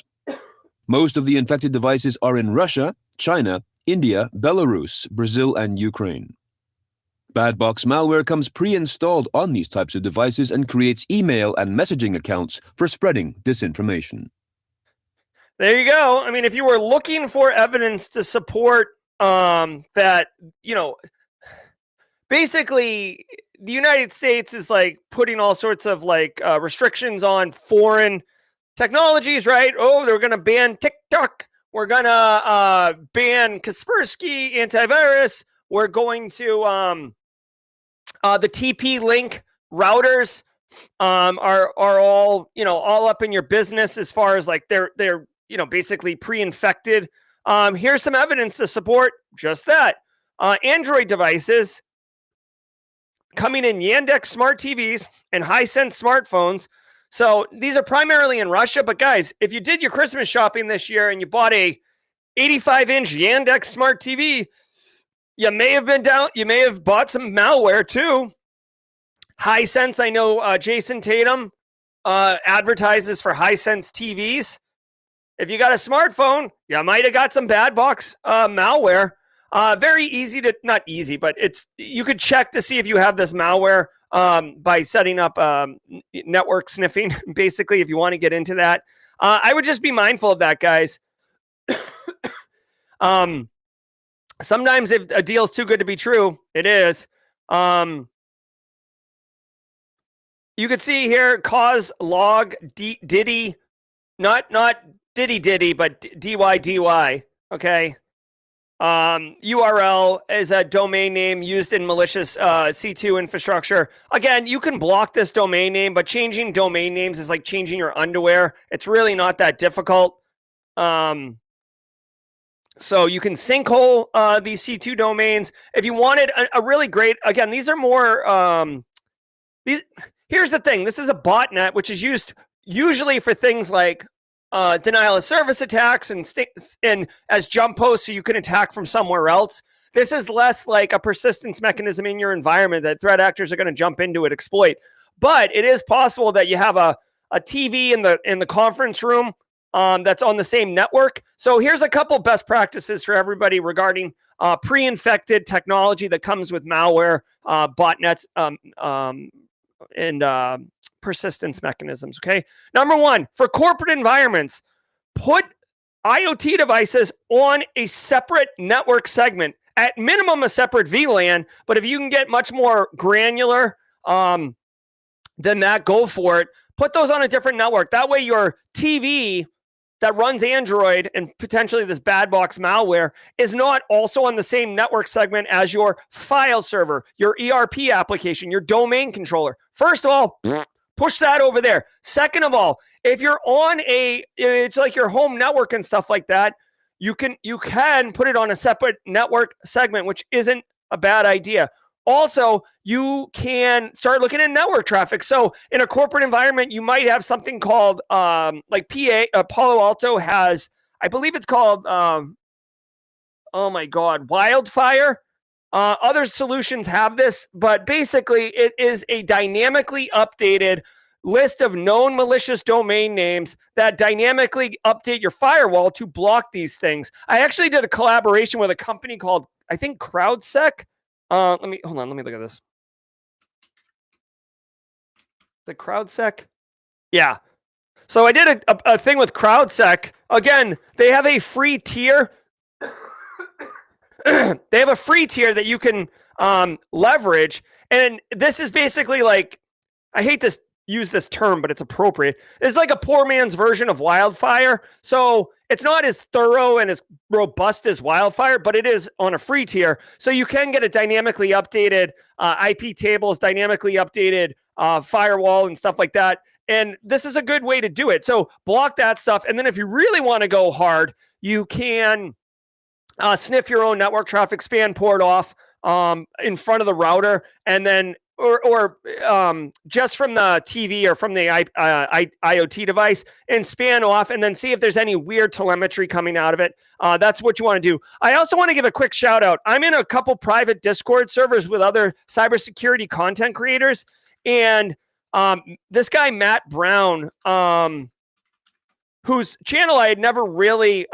Most of the infected devices are in Russia, China, India, Belarus, Brazil, and Ukraine. Bad box malware comes pre-installed on these types of devices and creates email and messaging accounts for spreading disinformation. There you go. I mean, if you were looking for evidence to support that, basically the United States is like putting all sorts of restrictions on foreign technologies, right? Oh, they're going to ban TikTok. We're going to ban Kaspersky antivirus. We're going to the TP-Link routers are all, all up in your business as far as they're basically pre-infected. Here's some evidence to support just that. Android devices coming in Yandex smart TVs and Hisense smartphones. So these are primarily in Russia, but guys, if you did your Christmas shopping this year and you bought a 85-inch Yandex smart TV, you may have bought some malware too. Hisense, I know Jason Tatum advertises for Hisense TVs. If you got a smartphone, you might have got some bad box malware. Very easy to, not easy, but you could check to see if you have this malware by setting up network sniffing, basically, if you want to get into that. I would just be mindful of that, guys. Sometimes if a deal's too good to be true, it is. You could see here, cause log Diddy, not Diddy, but DYDY, okay? URL is a domain name used in malicious C2 infrastructure. Again, you can block this domain name, but changing domain names is like changing your underwear. It's really not that difficult. So you can sinkhole these C2 domains. If you wanted a really great, again, these are more, here's the thing. This is a botnet, which is used usually for things like denial of service attacks and as jump posts so you can attack from somewhere else. This is less like a persistence mechanism in your environment that threat actors are going to jump into and exploit. But it is possible that you have a TV in the conference room that's on the same network. So here's a couple best practices for everybody regarding pre-infected technology that comes with malware, botnets, and persistence mechanisms. Okay. Number one, for corporate environments, put IoT devices on a separate network segment, at minimum a separate VLAN. But if you can get much more granular than that, go for it. Put those on a different network. That way your TV that runs Android and potentially this bad box malware is not also on the same network segment as your file server, your ERP application, your domain controller. First of all, push that over there. Second of all, if you're on it's like your home network and stuff like that, you can put it on a separate network segment, which isn't a bad idea. Also, you can start looking at network traffic. So in a corporate environment, you might have something called Palo Alto has, I believe it's called, Wildfire. Other solutions have this, but basically it is a dynamically updated list of known malicious domain names that dynamically update your firewall to block these things. I actually did a collaboration with a company called, I think, CrowdSec. Let me look at this. The CrowdSec? Yeah. So I did a thing with CrowdSec. Again, they have a free tier. They have a free tier that you can leverage. And this is basically like, I hate to use this term, but it's appropriate. It's like a poor man's version of Wildfire. So it's not as thorough and as robust as Wildfire, but it is on a free tier. So you can get a dynamically updated IP tables, dynamically updated firewall and stuff like that. And this is a good way to do it. So block that stuff. And then if you really want to go hard, you can sniff your own network traffic span port off in front of the router, and then or just from the TV or from the IoT device and span off, and then see if there's any weird telemetry coming out of it. That's what you want to do. I also want to give a quick shout out. I'm in a couple private Discord servers with other cybersecurity content creators, and this guy, Matt Brown, whose channel I had never really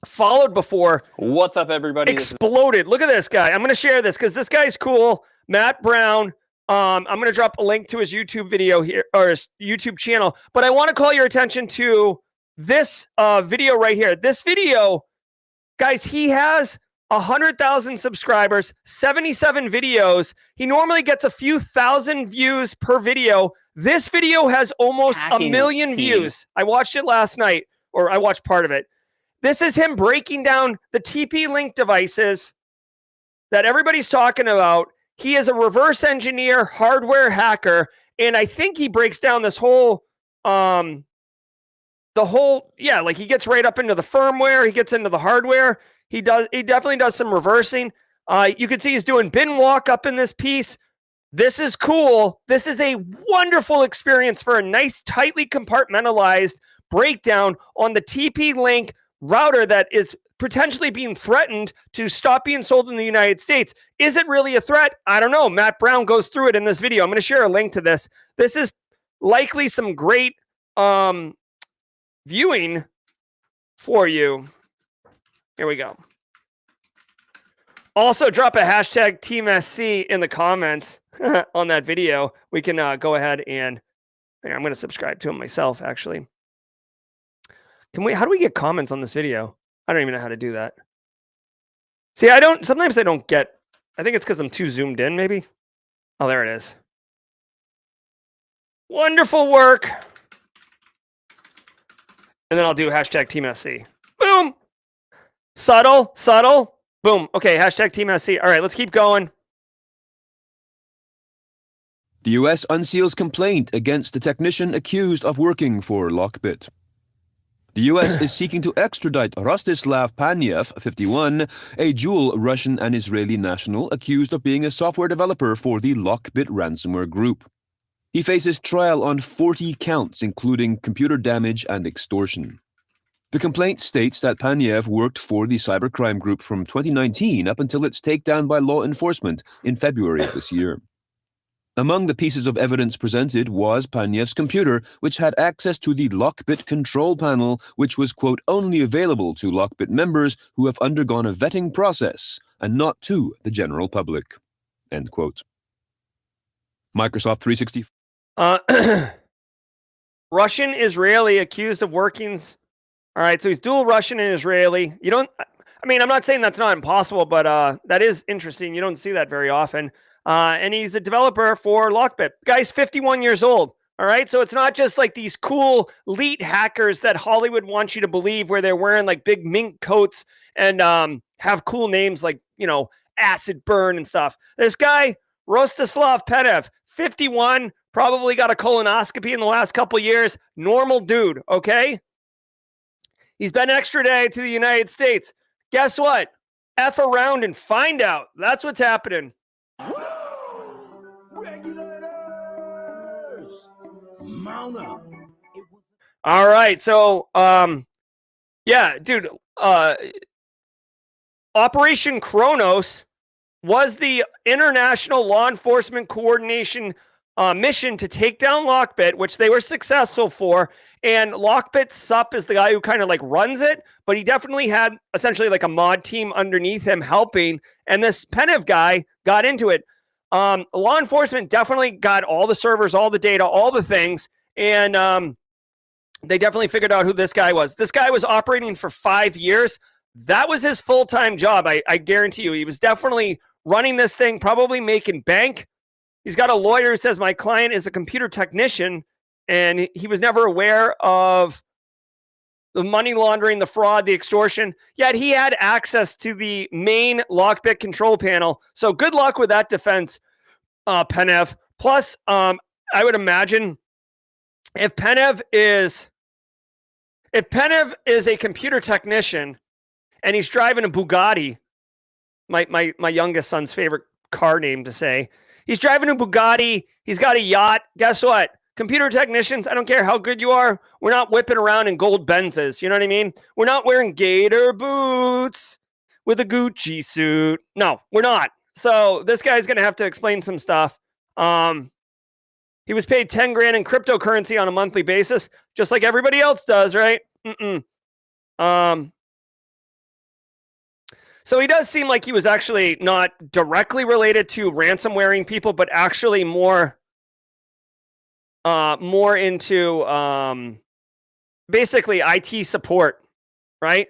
followed before. What's up, everybody? Exploded. Look at this guy. I'm going to share this because this guy's cool. Matt Brown. I'm going to drop a link to his YouTube video here, or his YouTube channel. But I want to call your attention to this video right here. This video, guys, he has 100,000 subscribers, 77 videos. He normally gets a few thousand views per video. This video has almost a million views. I watched it last night, or I watched part of it. This is him breaking down the TP-Link devices that everybody's talking about. He is a reverse engineer, hardware hacker, and I think he breaks down this whole, like he gets right up into the firmware. He gets into the hardware. He definitely does some reversing. You can see he's doing bin walk up in this piece. This is cool. This is a wonderful experience for a nice, tightly compartmentalized breakdown on the TP-Link router that is potentially being threatened to stop being sold in the United States. Is it really a threat? I don't know. Matt Brown goes through it in this video. I'm going to share a link to this. This is likely some great viewing for you. Here we go. Also, drop a hashtag TeamSC in the comments on that video. We can go ahead and I'm going to subscribe to him myself, actually. How do we get comments on this video? I don't even know how to do that. See, sometimes I don't get, I think it's because I'm too zoomed in, maybe. Oh, there it is. Wonderful work. And then I'll do hashtag TeamSC. Boom. Subtle. Boom. Okay, hashtag TeamSC. All right, let's keep going. The U.S. unseals complaint against the technician accused of working for Lockbit. The U.S. is seeking to extradite Rostislav Paniev, 51, a dual Russian and Israeli national accused of being a software developer for the Lockbit ransomware group. He faces trial on 40 counts, including computer damage and extortion. The complaint states that Paniev worked for the cybercrime group from 2019 up until its takedown by law enforcement in February of this year. Among the pieces of evidence presented was Paniev's computer, which had access to the Lockbit control panel, which was, quote, only available to Lockbit members who have undergone a vetting process, and not to the general public, end quote. Microsoft 365. Russian Israeli accused of workings. All right, so he's dual Russian and Israeli. I'm not saying that's not impossible, but that is interesting. You don't see that very often. And he's a developer for Lockbit. The guy's 51 years old. All right. So it's not just like these cool elite hackers that Hollywood wants you to believe, where they're wearing like big mink coats and have cool names like, Acid Burn and stuff. This guy, Rostislav Paniev, 51, probably got a colonoscopy in the last couple years. Normal dude. Okay. He's been extradited to the United States. Guess what? F around and find out. That's what's happening. Regulators, mount up. All right, so dude, Operation Kronos was the international law enforcement coordination mission to take down Lockbit, which they were successful for. And Lockbit Sup is the guy who kind of like runs it, but he definitely had essentially like a mod team underneath him helping. And this Paniev guy got into it. Law enforcement definitely got all the servers, all the data, all the things. And they definitely figured out who this guy was. This guy was operating for 5 years. That was his full-time job. I guarantee you. He was definitely running this thing, probably making bank. He's got a lawyer who says my client is a computer technician, and he was never aware of the money laundering, the fraud, the extortion. Yet he had access to the main Lockbit control panel. So good luck with that defense, Paniev. Plus, I would imagine if Penev is a computer technician and he's driving a Bugatti, my youngest son's favorite car name to say, he's driving a Bugatti, he's got a yacht. Guess what? Computer technicians, I don't care how good you are, we're not whipping around in gold Benzes. You know what I mean? We're not wearing gator boots with a Gucci suit. No, we're not. So this guy's going to have to explain some stuff. He was paid 10 grand in cryptocurrency on a monthly basis, just like everybody else does, right? So he does seem like he was actually not directly related to ransomwaring people, but actually more into basically IT support, right?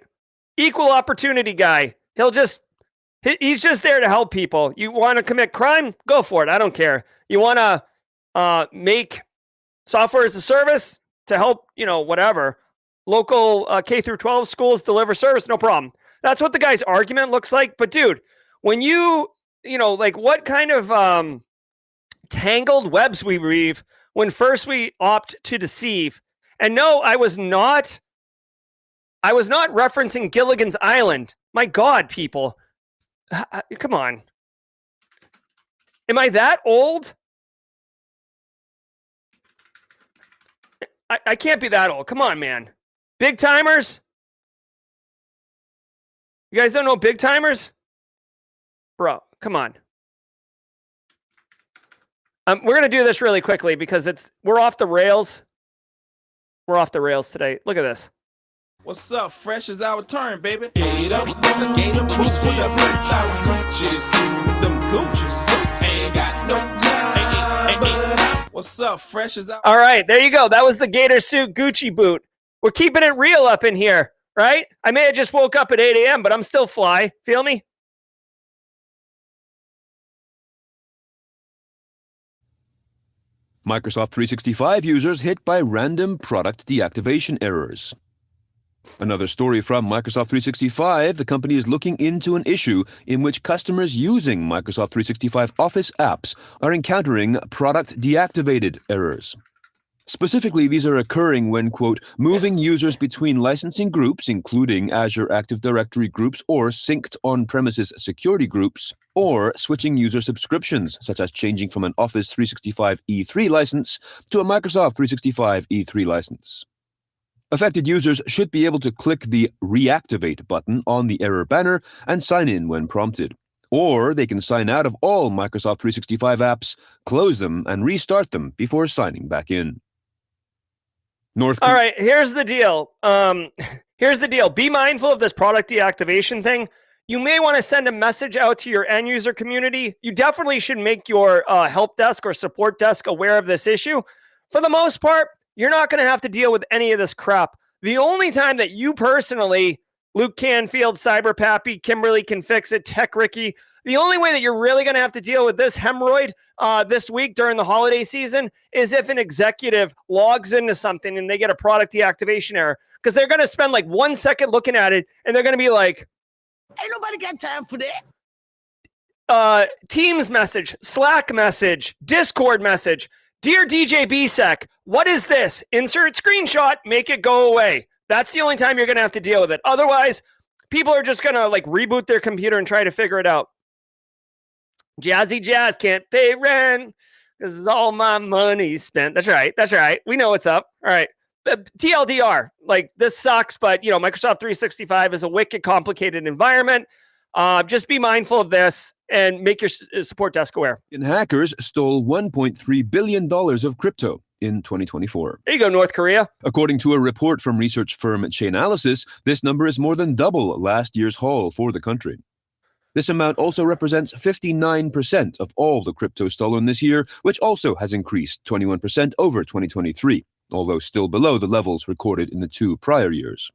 Equal opportunity guy. He's just there to help people. You want to commit crime? Go for it. I don't care. You want to make software as a service to help, whatever, local K through 12 schools deliver service? No problem. That's what the guy's argument looks like. But dude, when what kind of tangled webs we weave when first we opt to deceive. And no, I was not referencing Gilligan's Island. My God, people. Come on. Am I that old? I can't be that old. Come on, man. Big timers? You guys don't know big timers? Bro, come on. We're going to do this really quickly because we're off the rails. We're off the rails today. Look at this. What's up? Fresh is our turn, baby. Gator boots, gator boots with a birch out Gucci's. Them Gucci suits ain't got no job. What's up? Fresh is our. All right, there you go. That was the gator suit Gucci boot. We're keeping it real up in here, right? I may have just woke up at 8 a.m., but I'm still fly. Feel me? Microsoft 365 users hit by random product deactivation errors. Another story from Microsoft 365, the company is looking into an issue in which customers using Microsoft 365 Office apps are encountering product deactivated errors. Specifically, these are occurring when, quote, moving users between licensing groups, including Azure Active Directory groups or synced on-premises security groups, or switching user subscriptions, such as changing from an Office 365 E3 license to a Microsoft 365 E3 license. Affected users should be able to click the Reactivate button on the error banner and sign in when prompted. Or they can sign out of all Microsoft 365 apps, close them, and restart them before signing back in. All right, here's the deal. Be mindful of this product deactivation thing. You may want to send a message out to your end user community. You definitely should make your help desk or support desk aware of this issue. For the most part, you're not going to have to deal with any of this crap. The only time that you personally, Luke Canfield, Cyber Pappy, Kimberly Can Fix It, Tech Ricky, the only way that you're really going to have to deal with this hemorrhoid this week during the holiday season is if an executive logs into something and they get a product deactivation error, because they're going to spend like 1 second looking at it and they're going to be like, Ain't nobody got time for that. Teams message, Slack message, Discord message. Dear DJ BSEC, what is this? Insert screenshot, make it go away. That's the only time you're going to have to deal with it. Otherwise, people are just going to like reboot their computer and try to figure it out. Jazzy Jazz can't pay rent. This is all my money spent. That's right. That's right. We know what's up. All right. TLDR, like this sucks, but Microsoft 365 is a wicked complicated environment. Just be mindful of this and make your support desk aware. And hackers stole $1.3 billion of crypto in 2024. There you go, North Korea. According to a report from research firm Chainalysis, this number is more than double last year's haul for the country. This amount also represents 59% of all the crypto stolen this year, which also has increased 21% over 2023, although still below the levels recorded in the 2 prior years.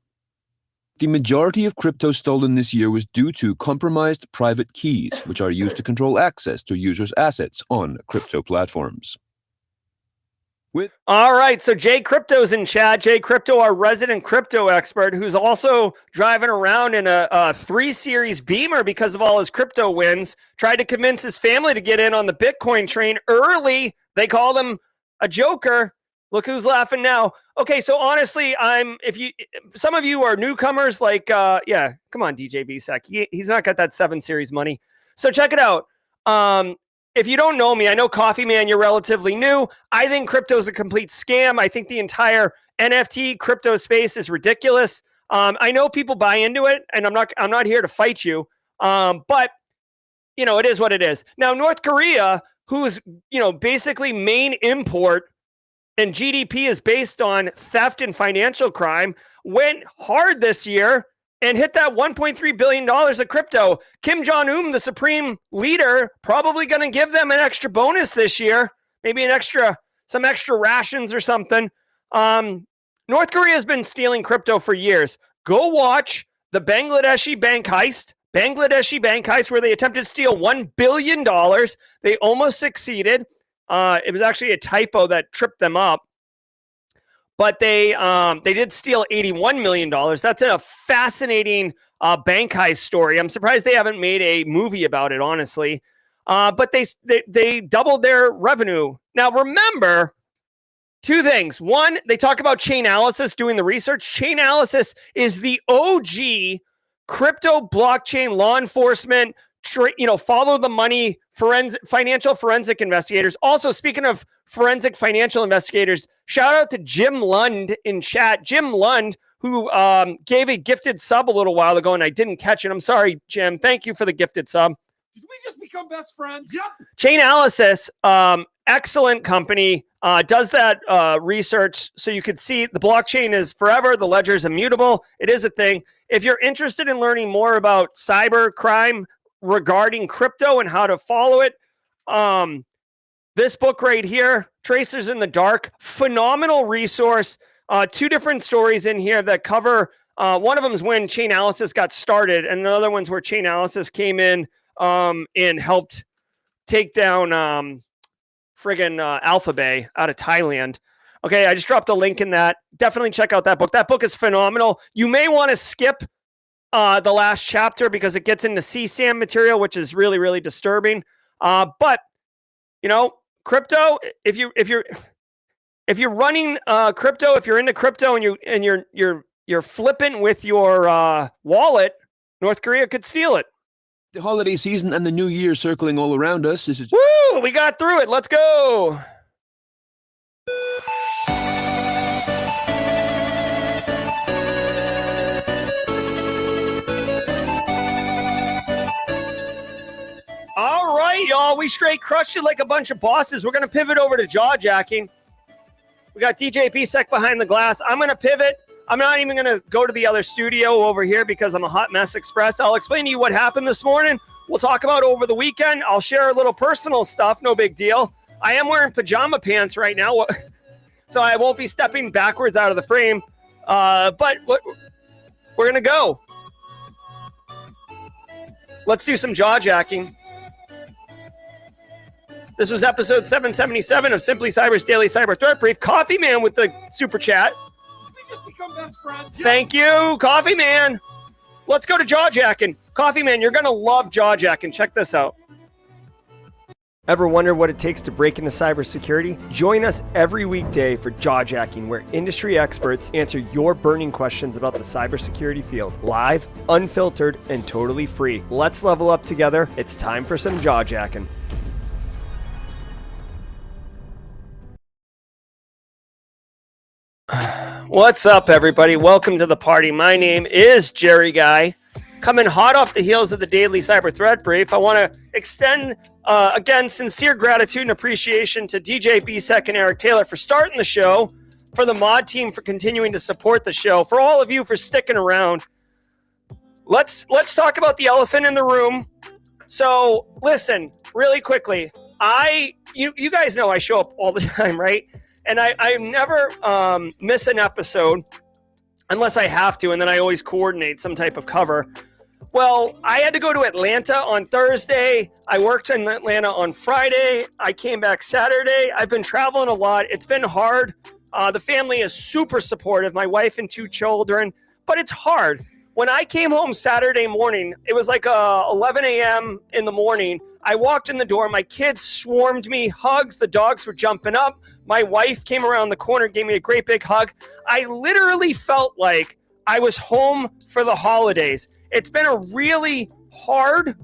The majority of crypto stolen this year was due to compromised private keys, which are used to control access to users' assets on crypto platforms. All right, so Jay Crypto's in chat. Jay Crypto, our resident crypto expert, who's also driving around in a 3 Series Beamer because of all his crypto wins. Tried to convince his family to get in on the Bitcoin train early. They called him a joker. Look who's laughing now. Okay, so honestly, some of you are newcomers, like come on, DJ BSEC. He's not got that 7 Series money. So check it out. If you don't know me, I know Coffee Man, you're relatively new. I think crypto is a complete scam. I think the entire NFT crypto space is ridiculous. I know people buy into it, and I'm not here to fight you. But it is what it is. Now, North Korea, who's basically main import and GDP is based on theft and financial crime, went hard this year and hit that $1.3 billion of crypto. Kim Jong-un, the supreme leader, probably going to give them an extra bonus this year, maybe some extra rations or something. North Korea has been stealing crypto for years. Go watch the Bangladeshi bank heist, where they attempted to steal $1 billion. They almost succeeded. It was actually a typo that tripped them up. But they did steal $81 million. That's a fascinating bank heist story. I'm surprised they haven't made a movie about it, honestly. But they doubled their revenue. Now, remember, two things. One, they talk about Chainalysis doing the research. Chainalysis is the OG crypto blockchain law enforcement, follow the money financial forensic investigators. Also, speaking of forensic financial investigators, shout out to Jim Lund in chat. Jim Lund, who gave a gifted sub a little while ago, and I didn't catch it. I'm sorry, Jim. Thank you for the gifted sub. Did we just become best friends? Yep. Chainalysis, excellent company, does that research so you could see the blockchain is forever. The ledger is immutable. It is a thing. If you're interested in learning more about cyber crime regarding crypto and how to follow it, this book right here, Tracers in the Dark, phenomenal resource. 2 different stories in here that cover, one of them is when Chainalysis got started, and the other one's where Chainalysis came in and helped take down Alphabet out of Thailand. Okay, I just dropped a link in that. Definitely check out that book. That book is phenomenal. You may want to skip the last chapter because it gets into CSAM material, which is really, really disturbing. But crypto, if you're running crypto, if you're into crypto and you're flipping with your wallet, North Korea could steal it. The holiday season and the new year circling all around us. This is Woo! We got through it. Let's go. All right, y'all. We straight crushed it like a bunch of bosses. We're going to pivot over to jaw jacking. We got DJ BSEC behind the glass. I'm going to pivot. I'm not even going to go to the other studio over here because I'm a hot mess express. I'll explain to you what happened this morning. We'll talk about over the weekend. I'll share a little personal stuff. No big deal. I am wearing pajama pants right now, so I won't be stepping backwards out of the frame. But we're going to go. Let's do some jaw jacking. This was episode 777 of Simply Cyber's Daily Cyber Threat Brief. Coffee Man with the super chat. We just become best friends. Thank you, Coffee Man. Let's go to jaw jacking. Coffee Man, you're going to love jaw jacking. Check this out. Ever wonder what it takes to break into cybersecurity? Join us every weekday for Jaw Jacking, where industry experts answer your burning questions about the cybersecurity field. Live, unfiltered, and totally free. Let's level up together. It's time for some jaw jacking. What's up, everybody? Welcome to the party. My name is Jerry Guy. Coming hot off the heels of the Daily Cyber Threat Brief, I want to extend, again, sincere gratitude and appreciation to DJ BSEC and Eric Taylor for starting the show, for the mod team for continuing to support the show, for all of you for sticking around. Let's talk about the elephant in the room. So, listen, really quickly. You guys know I show up all the time, right? And I never miss an episode unless I have to, and then I always coordinate some type of cover. Well, I had to go to Atlanta on Thursday. I worked in Atlanta on Friday. I came back Saturday. I've been traveling a lot. It's been hard. The family is super supportive, my wife and 2 children, but it's hard. When I came home Saturday morning, it was like 11 a.m. in the morning. I walked in the door. My kids swarmed me, hugs. The dogs were jumping up. My wife came around the corner, gave me a great big hug. I literally felt like I was home for the holidays. It's been a really hard,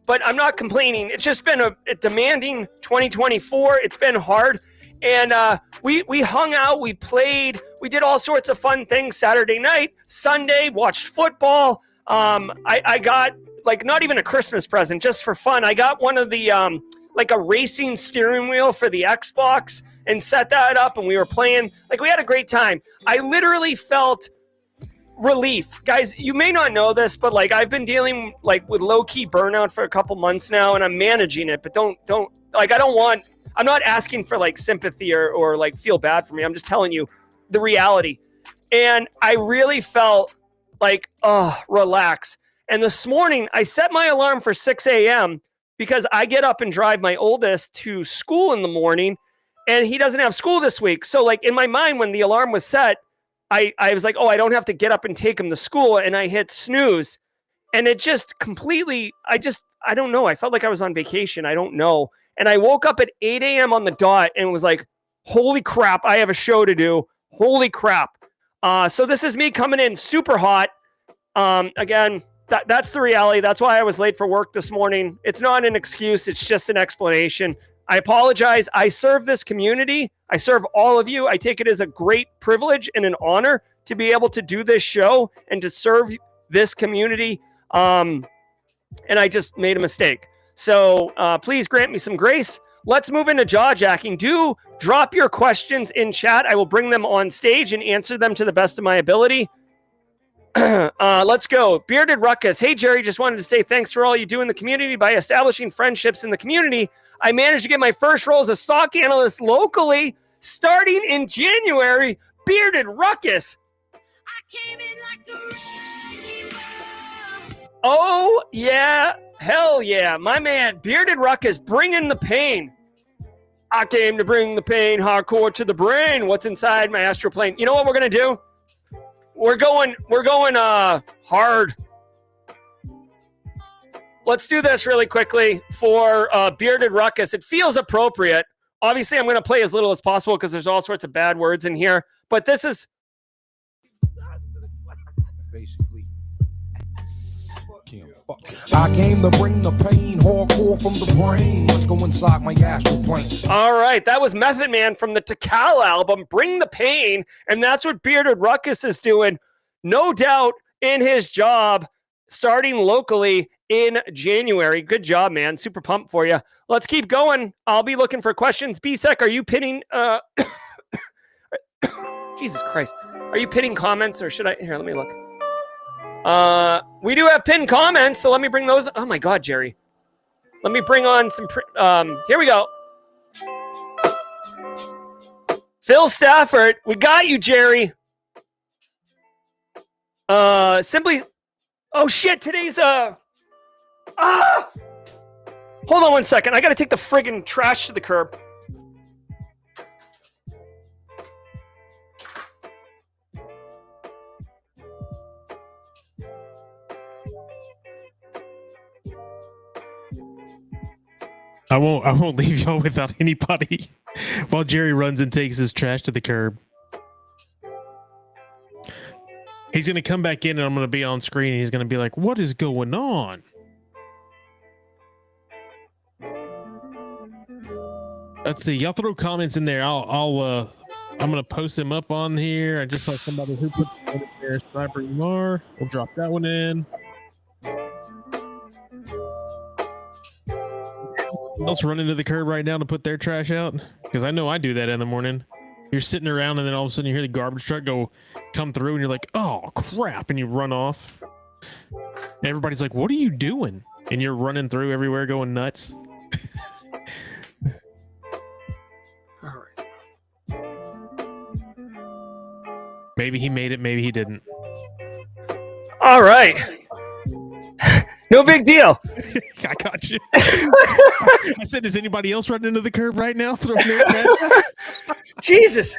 but I'm not complaining. It's just been a demanding 2024. It's been hard. And we hung out, we played, we did all sorts of fun things Saturday night. Sunday, watched football. I got, like, not even a Christmas present, just for fun. I got one of the, like, a racing steering wheel for the Xbox and set that up, and we were playing. Like, we had a great time. I literally felt relief. Guys, you may not know this, but, like, I've been dealing, like, with low-key burnout for a couple months now, and I'm managing it, but don't like, I'm not asking for, like, sympathy or like feel bad for me. I'm just telling you the reality. And I really felt like, relax. And this morning I set my alarm for 6 a.m. because I get up and drive my oldest to school in the morning, and he doesn't have school this week. So, like, in my mind, when the alarm was set, I was like, oh, I don't have to get up and take him to school. And I hit snooze, and it just completely, I don't know. I felt like I was on vacation. I don't know. And I woke up at 8 a.m. on the dot and was like, holy crap, I have a show to do. Holy crap. So this is me coming in super hot. Again, that's the reality. That's why I was late for work this morning. It's not an excuse. It's just an explanation. I apologize. I serve this community. I serve all of you. I take it as a great privilege and an honor to be able to do this show and to serve this community. And I just made a mistake. So please grant me some grace. Let's move into jaw jacking. Do drop your questions in chat. I will bring them on stage and answer them to the best of my ability. Let's go. Bearded Ruckus. Hey, Jerry, just wanted to say thanks for all you do in the community. By establishing friendships in the community, I managed to get my first role as a stock analyst locally starting in January. Bearded Ruckus. I came in like a oh, yeah. Hell yeah. My man, Bearded Ruckus, bringing the pain. I came to bring the pain hardcore to the brain. What's inside my astral plane? You know what we're going to do? We're going hard. Let's do this really quickly for Bearded Ruckus. It feels appropriate. Obviously, I'm going to play as little as possible because there's all sorts of bad words in here. But this is... Basically. I came to bring the pain hardcore from the brain. Let's go inside my astral plane. All right, that was Method Man from the Tikal album, Bring the Pain, and that's what Bearded Ruckus is doing, no doubt, in his job, starting locally in January. Good job, man. Super pumped for you. Let's keep going. I'll be looking for questions. BSEC, are you pinning... Jesus Christ. Are you pinning comments, or should I... Here, let me look. We do have pinned comments, so let me bring those. Oh my God, Jerry. Let me bring on some, here we go. Phil Stafford, we got you, Jerry. Simply, oh shit, today's, hold on one second. I gotta take the friggin' trash to the curb. I won't leave y'all without anybody while Jerry runs and takes his trash to the curb. He's going to come back in and I'm going to be on screen and he's going to be like, what is going on? Let's see. Y'all throw comments in there. I'm going to post them up on here. I just saw somebody who put it in there. Sniper Umar. We'll drop that one in. Else running to the curb right now to put their trash out? Because I know I do that in the morning. You're sitting around and then all of a sudden you hear the garbage truck come through and you're like, oh crap, and you run off. And everybody's like, what are you doing? And you're running through everywhere going nuts. All right. Maybe he made it, maybe he didn't. All right. No big deal. I got you. I said, does anybody else run into the curb right now? Throwing their trash out? Jesus.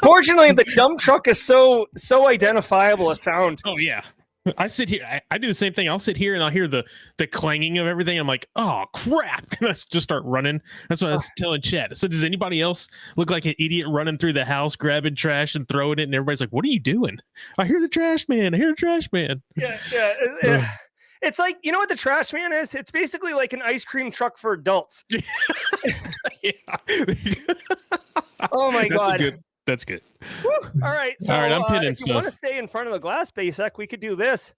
Fortunately, the dump truck is so identifiable a sound. Oh yeah. I sit here. I do the same thing. I'll sit here and I'll hear the clanging of everything. I'm like, oh crap! And I just start running. That's what I was telling Chad. I said, does anybody else look like an idiot running through the house, grabbing trash and throwing it? And everybody's like, what are you doing? I hear the trash man. I hear the trash man. Yeah. It's like, you know what the trash man is? It's basically like an ice cream truck for adults. Yeah. Oh my God. That's good. Woo. All right. So, all right, I'm pinning if you want to stay in front of the glass, Basek, we could do this.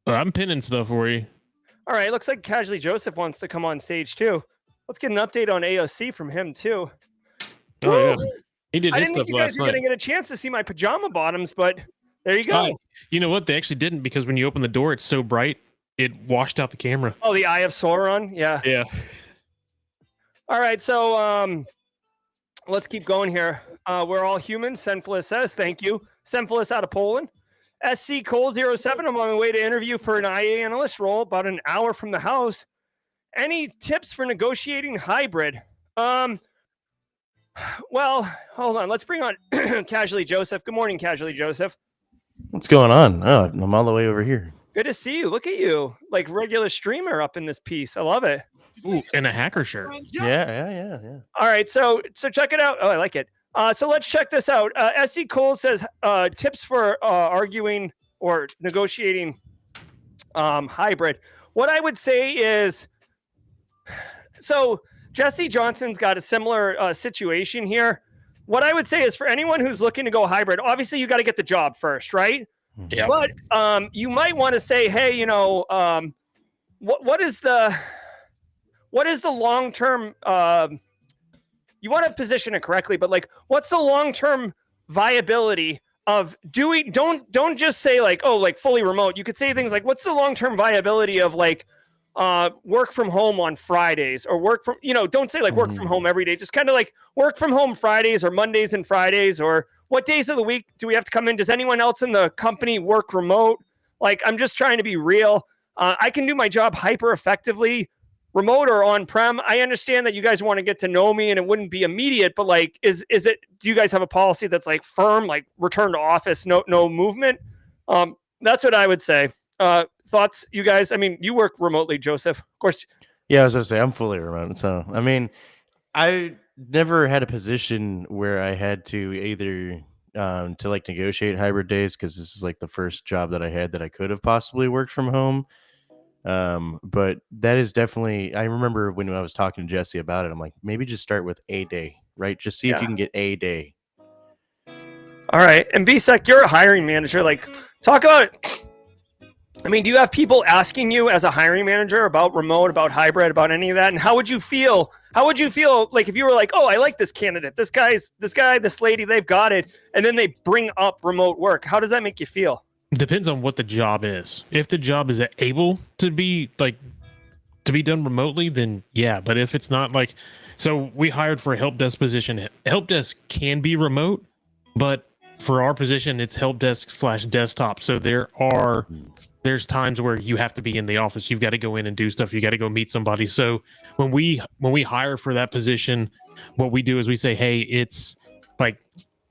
I'm pinning stuff for you. All right. Looks like Casually Joseph wants to come on stage too. Let's get an update on AOC from him too. Oh yeah, he did I his didn't stuff think you guys last were night. going to get a chance to see my pajama bottoms, but there you go. You know what? They actually didn't, because when you open the door, it's so bright it washed out the camera. Oh, the Eye of Sauron. Yeah. Yeah. All right. So let's keep going here. We're all human. Senflis says, thank you. Senflis out of Poland. SC Cole 07. I'm on my way to interview for an IA analyst role about an hour from the house. Any tips for negotiating hybrid? Well, hold on. Let's bring on Casually Joseph. Good morning, Casually Joseph. What's going on? Oh, I'm all the way over here. Good to see you. Look at you. Like regular streamer up in this piece. I love it. Ooh, and a hacker shirt. Yeah. All right, so check it out. Oh, I like it. So let's check this out. SC Cole says tips for arguing or negotiating hybrid. What I would say is, so Jesse Johnson's got a similar situation here. What I would say is, for anyone who's looking to go hybrid, obviously you got to get the job first, right? Yeah. But you might want to say, hey, you know, what is the long-term, you want to position it correctly, but like, what's the long-term viability of doing, don't just say like, oh, like fully remote. You could say things like, what's the long-term viability of like, work from home on Fridays, or work from, you know, don't say like work from home every day. Just kind of like work from home Fridays or Mondays and Fridays, or what days of the week do we have to come in? Does anyone else in the company work remote? Like, I'm just trying to be real. I can do my job hyper effectively, remote or on-prem. I understand that you guys want to get to know me and it wouldn't be immediate, but like, do you guys have a policy that's like firm, like return to office, no movement? That's what I would say. Thoughts, you guys? I mean, you work remotely, Joseph, of course. Yeah, I was going to say, I'm fully remote. So, I mean, I never had a position where I had to either to like negotiate hybrid days, because this is like the first job that I had that I could have possibly worked from home. But that is definitely, I remember when I was talking to Jesse about it, I'm like, maybe just start with a day, right? Just see if you can get a day. All right. And BSEC, you're a hiring manager. Like, talk about it. I mean, do you have people asking you as a hiring manager about remote, about hybrid, about any of that? And how would you feel? How would you feel like if you were like, oh, I like this candidate, this guy, this lady, they've got it, and then they bring up remote work? How does that make you feel? Depends on what the job is. If the job is able to be done remotely, then yeah. But if it's not, like, so we hired for a help desk position. Help desk can be remote, but for our position, it's help desk / desktop. So there's times where you have to be in the office. You've got to go in and do stuff. You got to go meet somebody. So when we hire for that position, what we do is we say, hey, it's like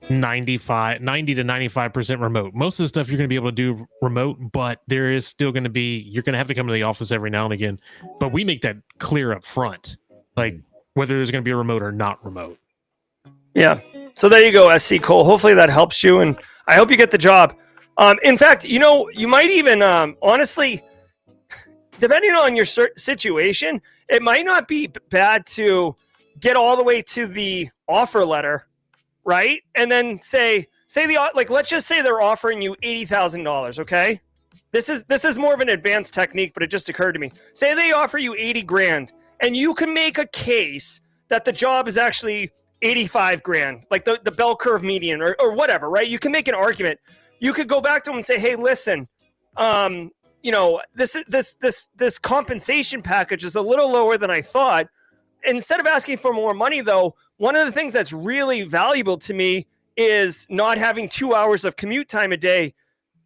90 to 95% remote. Most of the stuff you're going to be able to do remote, but there is still going to be, you're going to have to come to the office every now and again. But we make that clear up front, like whether there's going to be a remote or not remote. Yeah. So there you go, SC Cole. Hopefully that helps you, and I hope you get the job. In fact, you know, you might even, honestly, depending on your situation, it might not be bad to get all the way to the offer letter, right? And then let's just say they're offering you $80,000. Okay. This is more of an advanced technique, but it just occurred to me. Say they offer you 80 grand and you can make a case that the job is actually 85 grand, like the bell curve median or whatever, right? You can make an argument. You could go back to them and say, hey, listen, you know, this compensation package is a little lower than I thought. Instead of asking for more money, though, one of the things that's really valuable to me is not having 2 hours of commute time a day.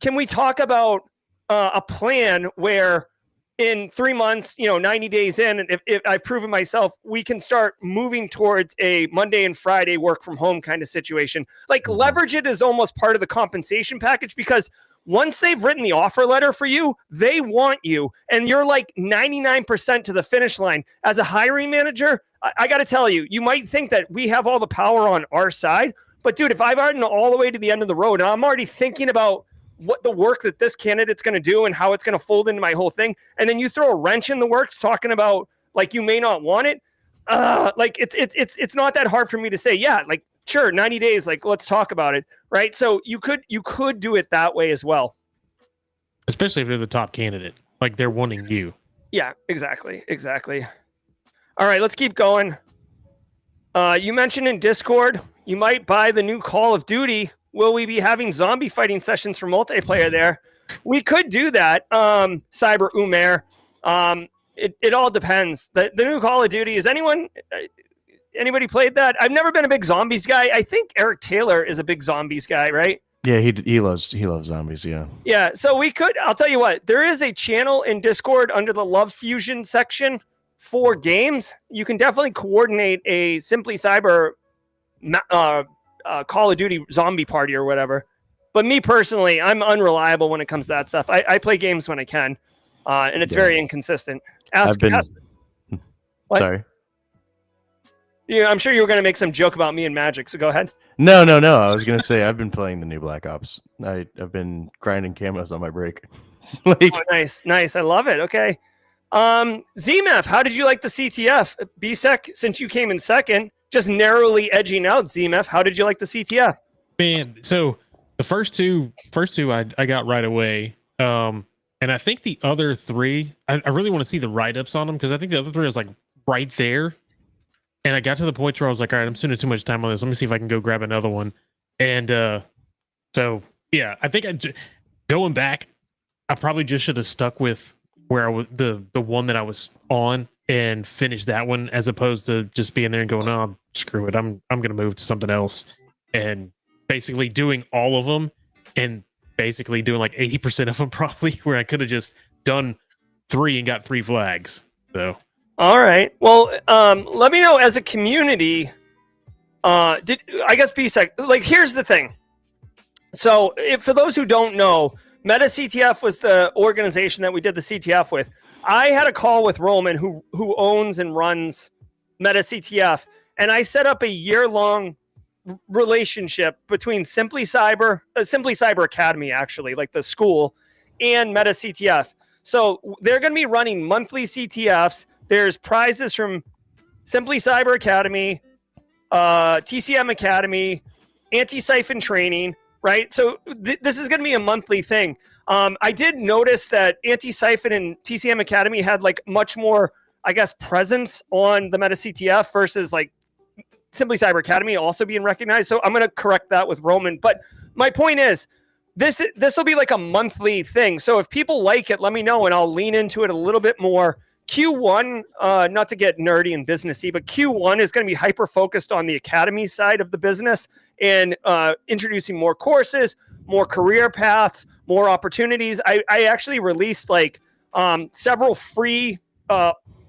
Can we talk about a plan where in 3 months, 90 days in, and if I've proven myself, we can start moving towards a Monday and Friday work from home kind of situation. Like leverage it as almost part of the compensation package, because once they've written the offer letter for you, they want you, and you're like 99% to the finish line. As a hiring manager, I got to tell you, you might think that we have all the power on our side, but dude, if I've gotten all the way to the end of the road and I'm already thinking about what the work that this candidate's going to do and how it's going to fold into my whole thing, and then you throw a wrench in the works talking about like you may not want it, like it's not that hard for me to say, yeah, like sure, 90 days, like let's talk about it, right? So you could do it that way as well, especially if they're the top candidate, like they're wanting you. Yeah, exactly. All right, let's keep going. You mentioned in Discord you might buy the new Call of Duty. Will we be having zombie fighting sessions for multiplayer there? We could do that. Cyber Umair. It all depends. The new Call of Duty, is anybody played that? I've never been a big zombies guy. I think Eric Taylor is a big zombies guy, right? Yeah, he loves zombies. Yeah. Yeah. So we could. I'll tell you what. There is a channel in Discord under the Love Fusion section for games. You can definitely coordinate a Simply Cyber Call of Duty zombie party or whatever. But me personally, I'm unreliable when it comes to that stuff. I play games when I can, and it's very inconsistent. Sorry. Yeah, I'm sure you were going to make some joke about me and Magic, so go ahead. No. I was going to say I've been playing the new Black Ops. I've been grinding camos on my break. Nice. I love it. Okay. ZMF, how did you like the CTF? BSEC, since you came in second, just narrowly edging out ZMF. How did you like the CTF? Man, so the first two I got right away. And I think the other three, I really want to see the write-ups on them, because I think the other three was like right there. And I got to the point where I was like, all right, I'm spending too much time on this. Let me see if I can go grab another one. And so, yeah, I think going back, I probably just should have stuck with where I was the one that I was on and finished that one, as opposed to just being there and going, oh, screw it. I'm going to move to something else, and basically doing all of them and basically doing like 80% of them probably, where I could have just done 3 and got 3 flags. So. All right. Well, let me know as a community. I guess BSEC, like, here's the thing. So for those who don't know, Meta CTF was the organization that we did the CTF with. I had a call with Roman, who owns and runs Meta CTF, and I set up a year-long relationship between Simply Cyber Academy, actually, like the school, and Meta CTF. So they're going to be running monthly CTFs. There's prizes from Simply Cyber Academy, TCM Academy, Antisyphon training, right? So this is going to be a monthly thing. I did notice that Antisyphon and TCM Academy had like much more, I guess, presence on the Meta CTF versus like Simply Cyber Academy also being recognized. So I'm going to correct that with Roman. But my point is, this will be like a monthly thing. So if people like it, let me know, and I'll lean into it a little bit more. Q1, not to get nerdy and businessy, but Q1 is going to be hyper focused on the academy side of the business and introducing more courses, more career paths, more opportunities. I actually released like several free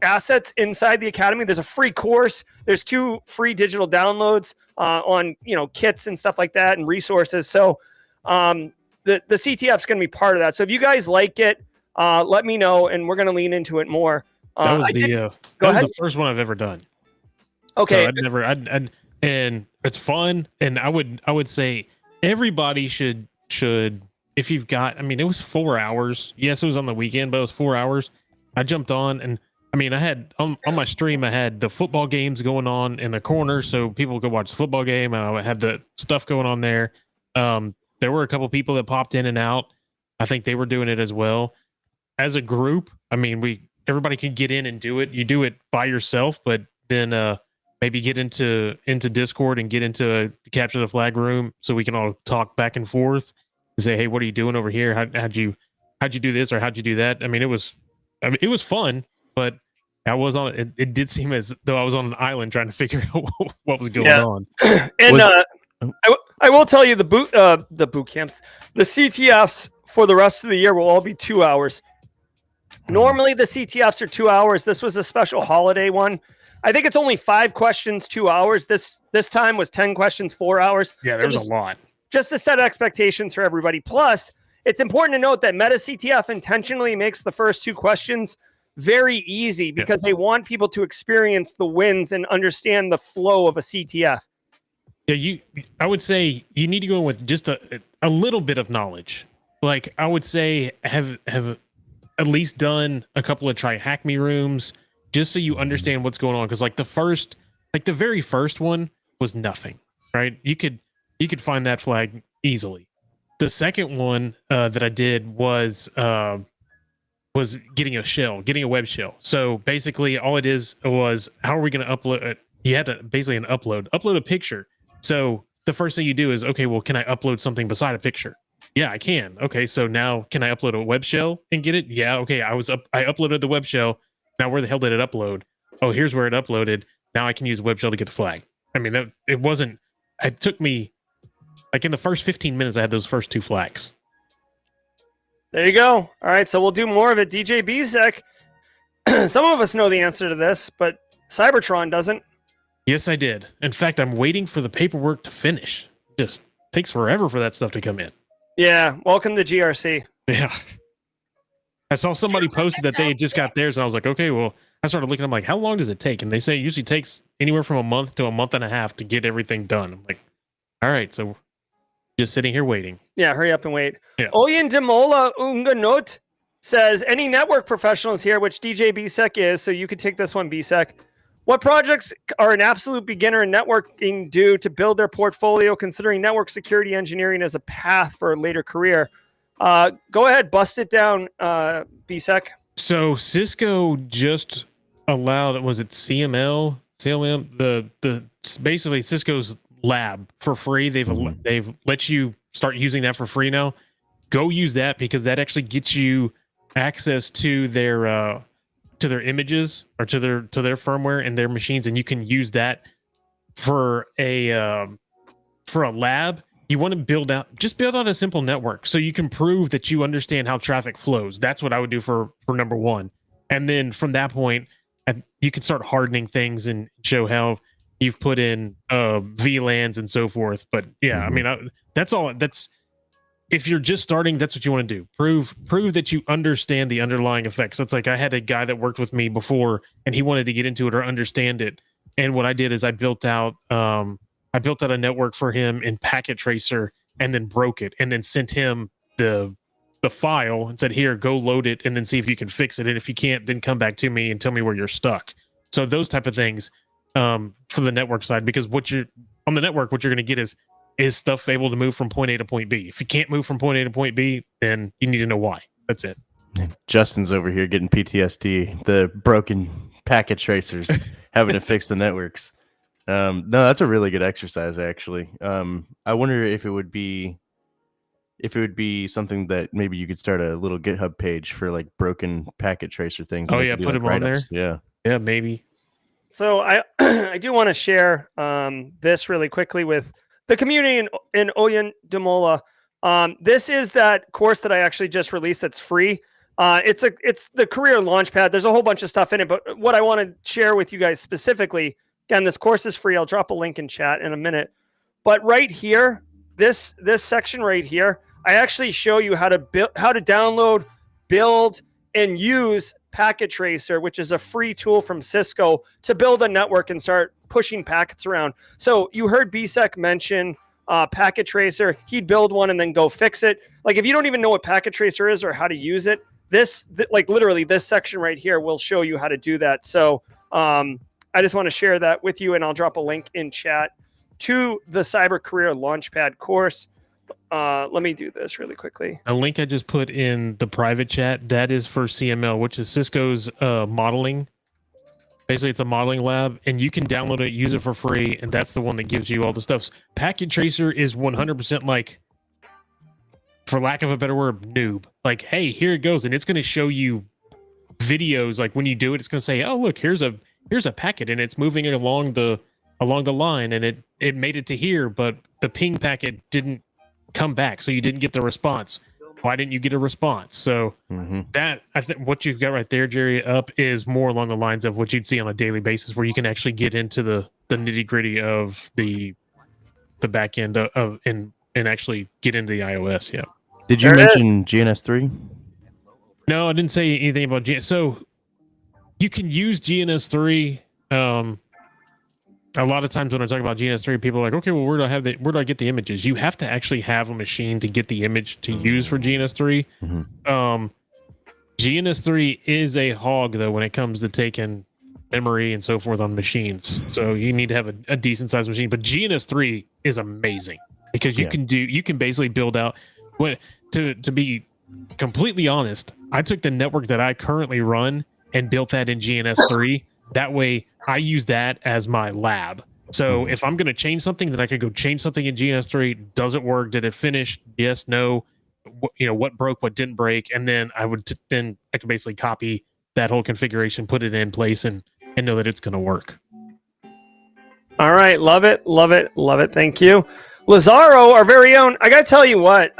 assets inside the academy. There's a free course. There's 2 free digital downloads on kits and stuff like that and resources. So the CTF is going to be part of that. So if you guys like it, let me know, and we're going to lean into it more. That was the first one I've ever done. Okay. So and it's fun. And I would say everybody should, if you've got, I mean, it was 4 hours. Yes, it was on the weekend, but it was 4 hours. I jumped on, and I mean, I had on my stream, I had the football games going on in the corner, so people could watch the football game. I had the stuff going on there. There were a couple people that popped in and out. I think they were doing it as well. As a group, I mean, everybody can get in and do it. You do it by yourself, but then maybe get into Discord and get into the Capture the Flag room so we can all talk back and forth and say, hey, what are you doing over here? How'd you do this, or how'd you do that? I mean, it was fun, but I was on it. It did seem as though I was on an island trying to figure out what was going on. And I will tell you, the boot camps, the CTFs for the rest of the year will all be 2 hours. Normally the CTFs are 2 hours. This was a special holiday one. I think it's only 5 questions, 2 hours. This time was 10 questions, 4 hours. Yeah, there's a lot. Just to set expectations for everybody. Plus, it's important to note that Meta CTF intentionally makes the first 2 questions very easy because they want people to experience the wins and understand the flow of a CTF. Yeah, I would say you need to go in with just a little bit of knowledge. Like I would say have at least done a couple of try hack me rooms just so you understand what's going on. Because the very first one was nothing, right? You could find that flag easily. The second one that I did was getting a web shell. So basically all it is was how are we going to upload it? You had to basically upload a picture. So the first thing you do is, okay, well, can I upload something beside a picture? Yeah, I can. Okay, so now can I upload a web shell and get it? Yeah, okay, I uploaded the web shell. Now where the hell did it upload? Oh, here's where it uploaded. Now I can use web shell to get the flag. I mean, it took me, like in the first 15 minutes, I had those first 2 flags. There you go. All right, so we'll do more of it. DJ Bezek, some of us know the answer to this, but Cybertron doesn't. Yes, I did. In fact, I'm waiting for the paperwork to finish. Just takes forever for that stuff to come in. Yeah, welcome to GRC. Yeah. I saw somebody posted that they had just got theirs, and I was like, okay, well, I started looking, I'm like, how long does it take? And they say it usually takes anywhere from a month to a month and a half to get everything done. I'm like, all right, so just sitting here waiting. Yeah, hurry up and wait. Yeah. Oyen Demola Unganot says, any network professionals here, which DJ BSEC is, so you could take this one, BSEC. What projects are an absolute beginner in networking do to build their portfolio, considering network security engineering as a path for a later career? Go ahead, bust it down, BSEC. So Cisco just allowed, was it CML? Basically Cisco's lab for free. They've let you start using that for free now. Go use that because that actually gets you access to their images or to their firmware and their machines, and you can use that for a lab. You want to build out a simple network so you can prove that you understand how traffic flows. That's what I would do for number one. And then from that point, you can start hardening things and show how you've put in VLANs and so forth. But yeah, I mean, that's all. If you're just starting, that's what you want to do. Prove that you understand the underlying effects. That's like I had a guy that worked with me before, and he wanted to get into it or understand it. And what I did is I built out a network for him in Packet Tracer, and then broke it, and then sent him the file and said, "Here, go load it, and then see if you can fix it. And if you can't, then come back to me and tell me where you're stuck." So those type of things for the network side, because what you're going to get is stuff able to move from point A to point B. If you can't move from point A to point B, then you need to know why. That's it. Justin's over here getting PTSD, the broken packet tracers, having to fix the networks. No, that's a really good exercise, actually. I wonder if it would be something that maybe you could start a little GitHub page for like broken packet tracer things. Oh yeah, put them on there. Yeah, maybe. So I do want to share this really quickly with the community in Oyen Demola. This is that course that I actually just released that's free. It's the Career Launchpad. There's a whole bunch of stuff in it, but what I want to share with you guys specifically, again, this course is free. I'll drop a link in chat in a minute. But right here, this section right here, I actually show you how to download, build, and use Packet Tracer, which is a free tool from Cisco to build a network and start pushing packets around. So you heard BSEC mention Packet Tracer. He'd build one and then go fix it. Like if you don't even know what Packet Tracer is or how to use it, literally this section right here will show you how to do that. So I just want to share that with you, and I'll drop a link in chat to the Cyber Career Launchpad course. Let me do this really quickly. A link I just put in the private chat, that is for CML, which is Cisco's modeling. Basically, it's a modeling lab, and you can download it, use it for free, and that's the one that gives you all the stuff. Packet Tracer is 100% like, for lack of a better word, noob. Like, hey, here it goes, and it's going to show you videos. Like when you do it, it's going to say, "Oh, look, here's a packet, and it's moving along the line, and it made it to here, but the ping packet didn't come back, so you didn't get the response." Why didn't you get a response? So that I think what you've got right there, Jerry, up is more along the lines of what you'd see on a daily basis, where you can actually get into the nitty gritty of the back end of and actually get into the iOS. Yeah. Did you mention GNS3? No, I didn't say anything about GNS. So you can use GNS3. A lot of times when I talk about GNS3, people are like, okay, well, where do I get the images? You have to actually have a machine to get the image to use for GNS3. GNS3 is a hog, though, when it comes to taking memory and so forth on machines. So you need to have a decent sized machine. But GNS3 is amazing because you can basically build out. To be completely honest, I took the network that I currently run and built that in GNS3. That way, I use that as my lab. So if I'm going to change something, then I could go change something in GNS3. Does it work? Did it finish? Yes, no. What broke? What didn't break? And then I could basically copy that whole configuration, put it in place, and know that it's going to work. All right, love it. Thank you, Lazaro, our very own. I got to tell you what.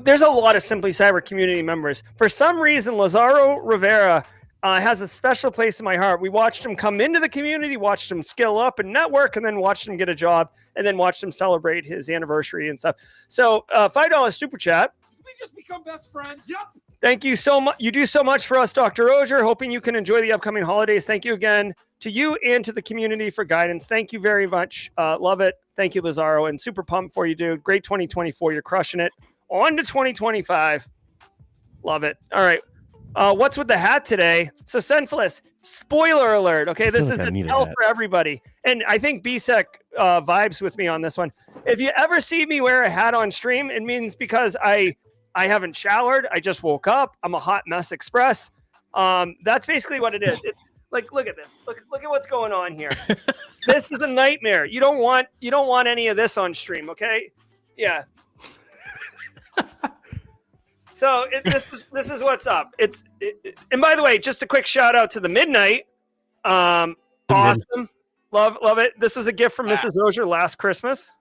There's a lot of Simply Cyber community members. For some reason, Lazaro Rivera has a special place in my heart. We watched him come into the community, watched him skill up and network, and then watched him get a job, and then watched him celebrate his anniversary and stuff. So $5 super chat. We just become best friends. Yep. Thank you so much. You do so much for us, Dr. Auger. Hoping you can enjoy the upcoming holidays. Thank you again to you and to the community for guidance. Thank you very much. Love it. Thank you, Lazaro, and super pumped for you, dude. Great 2024. You're crushing it. On to 2025. Love it. All right. What's with the hat today? So Senfless, spoiler alert. Okay, this is a tell for everybody. And I think BSEC vibes with me on this one. If you ever see me wear a hat on stream, it means because I haven't showered. I just woke up. I'm a hot mess express. That's basically what it is. It's like, look at this. Look at what's going on here. This is a nightmare. You don't want any of this on stream, okay? Yeah. So this is what's up. And by the way, just a quick shout out to the Midnight. Awesome, love it. This was a gift from Mrs. Auger last Christmas.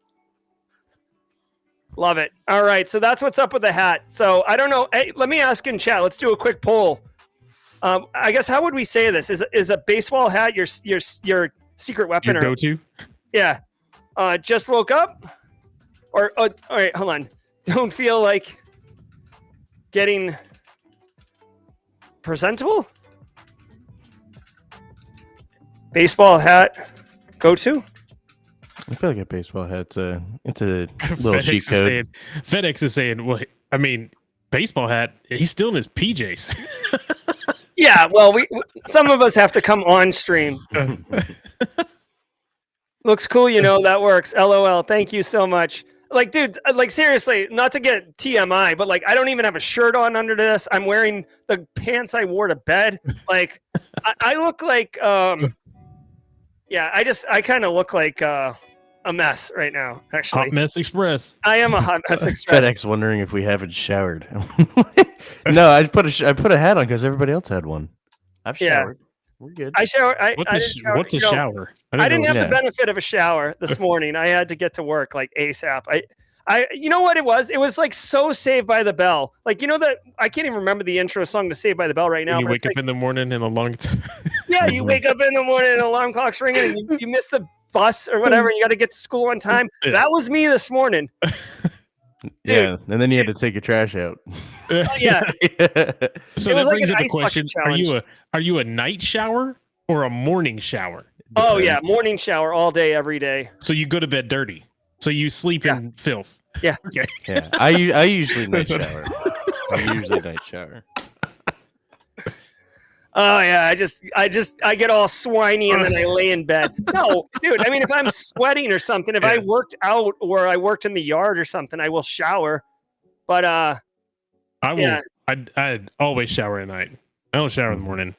Love it. All right, so that's what's up with the hat. So I don't know. Hey, let me ask in chat. Let's do a quick poll. I guess how would we say this? Is a baseball hat your secret weapon? Your go-to? Yeah. Just woke up? Or all right, hold on. Don't feel like getting presentable? Baseball hat go-to? I feel like a baseball hat's it's a little cheat code. FedEx is saying, well, I mean, baseball hat, he's still in his PJs. Yeah, well, we some of us have to come on stream. Looks cool, that works. LOL. Thank you so much. Like, dude, like seriously, not to get TMI, but like I don't even have a shirt on under this. I'm wearing the pants I wore to bed. Like I look like I kind of look like a mess right now, actually. Hot Mess Express. I am a hot mess express. FedEx wondering if we haven't showered. No, I put a hat on because everybody else had one. I've showered. Yeah. We're good. I shower. What's a shower? I didn't have the benefit of a shower this morning. I had to get to work like ASAP. You know what it was? It was like so Saved by the Bell. Like, that I can't even remember the intro song to Saved by the Bell right now. When you wake up in the morning and a long time. Yeah, you wake up in the morning and alarm clock's ringing and you miss the bus or whatever and you got to get to school on time. That was me this morning. Yeah, and then you had to take your trash out. Yeah. So that brings up the question: Are you a night shower or a morning shower? Oh yeah, morning shower all day, every day. So you go to bed dirty. So you sleep in filth. Yeah. Okay. Yeah. I usually night shower. Oh yeah, I get all swiny and then I lay in bed. No, dude. I mean, if I'm sweating or something, if I worked out or I worked in the yard or something, I will shower. But I will. Yeah. I'd always shower at night. I don't shower in the morning.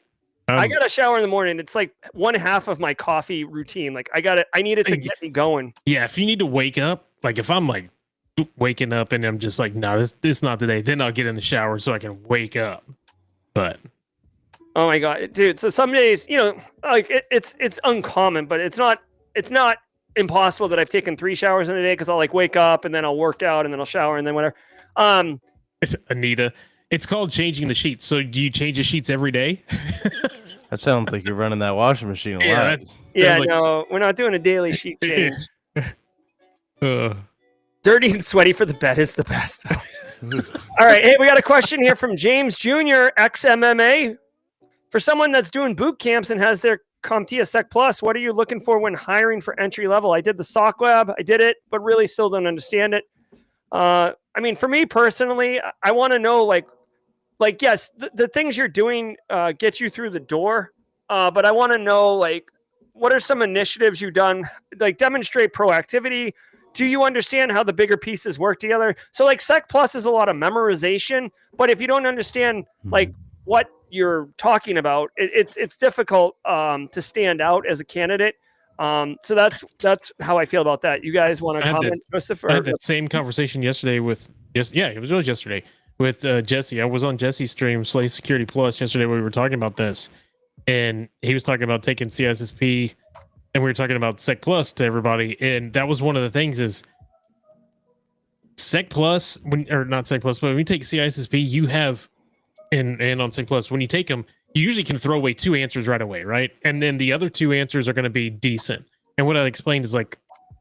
I gotta shower in the morning. It's like one half of my coffee routine. Like I need it to get me going. Yeah, if you need to wake up, like if I'm like waking up and I'm just like, no, this is not the day, then I'll get in the shower so I can wake up. But oh my god, dude! So some days, like it's uncommon, but it's not impossible that I've taken 3 showers in a day because I'll like wake up and then I'll work out and then I'll shower and then whatever. It's Anita. It's called changing the sheets. So do you change the sheets every day? That sounds like you're running that washing machine a lot. No, we're not doing a daily sheet change. Dirty and sweaty for the bed is the best. All right. Hey, we got a question here from James Jr., ex-MMA. For someone that's doing boot camps and has their CompTIA Sec Plus, what are you looking for when hiring for entry level? I did the SOC lab. I did it, but really still don't understand it. I mean, for me personally, I want to know like yes, the things you're doing get you through the door. But I want to know like, what are some initiatives you've done? Like demonstrate proactivity. Do you understand how the bigger pieces work together? So like Sec Plus is a lot of memorization, but if you don't understand like what you're talking about, it's difficult to stand out as a candidate. So that's how I feel about that. You guys want to comment, Joseph? I had that same conversation yesterday with it was yesterday with Jesse. I was on Jesse's stream, Slay Security Plus, yesterday. We were talking about this, and he was talking about taking CISSP, and we were talking about Sec Plus to everybody, and that was one of the things is Sec Plus, not Sec Plus, but when you take CISSP, you have, and on Sec Plus, when you take them, you usually can throw away 2 answers right away, right? And then the other 2 answers are going to be decent. And what I explained is like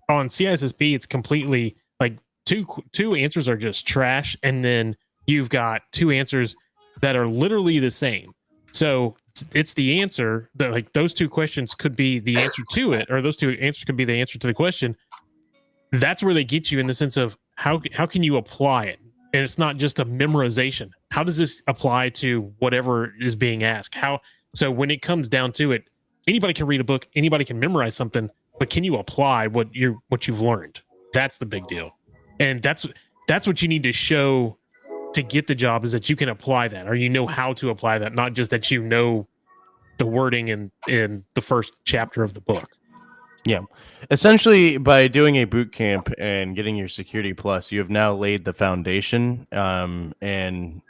on CISSP, it's completely like two answers are just trash, and then you've got 2 answers that are literally the same. So it's the answer that like those 2 questions could be the answer to it, or those 2 answers could be the answer to the question. That's where they get you in the sense of how can you apply it? And it's not just a memorization. How does this apply to whatever is being asked? So when it comes down to it, anybody can read a book, anybody can memorize something, but can you apply what you've learned? That's the big deal. And that's what you need to show to get the job, is that you can apply that, or you know how to apply that, not just that you know the wording in the first chapter of the book. Yeah. Essentially, by doing a boot camp and getting your Security Plus, you have now laid the foundation. And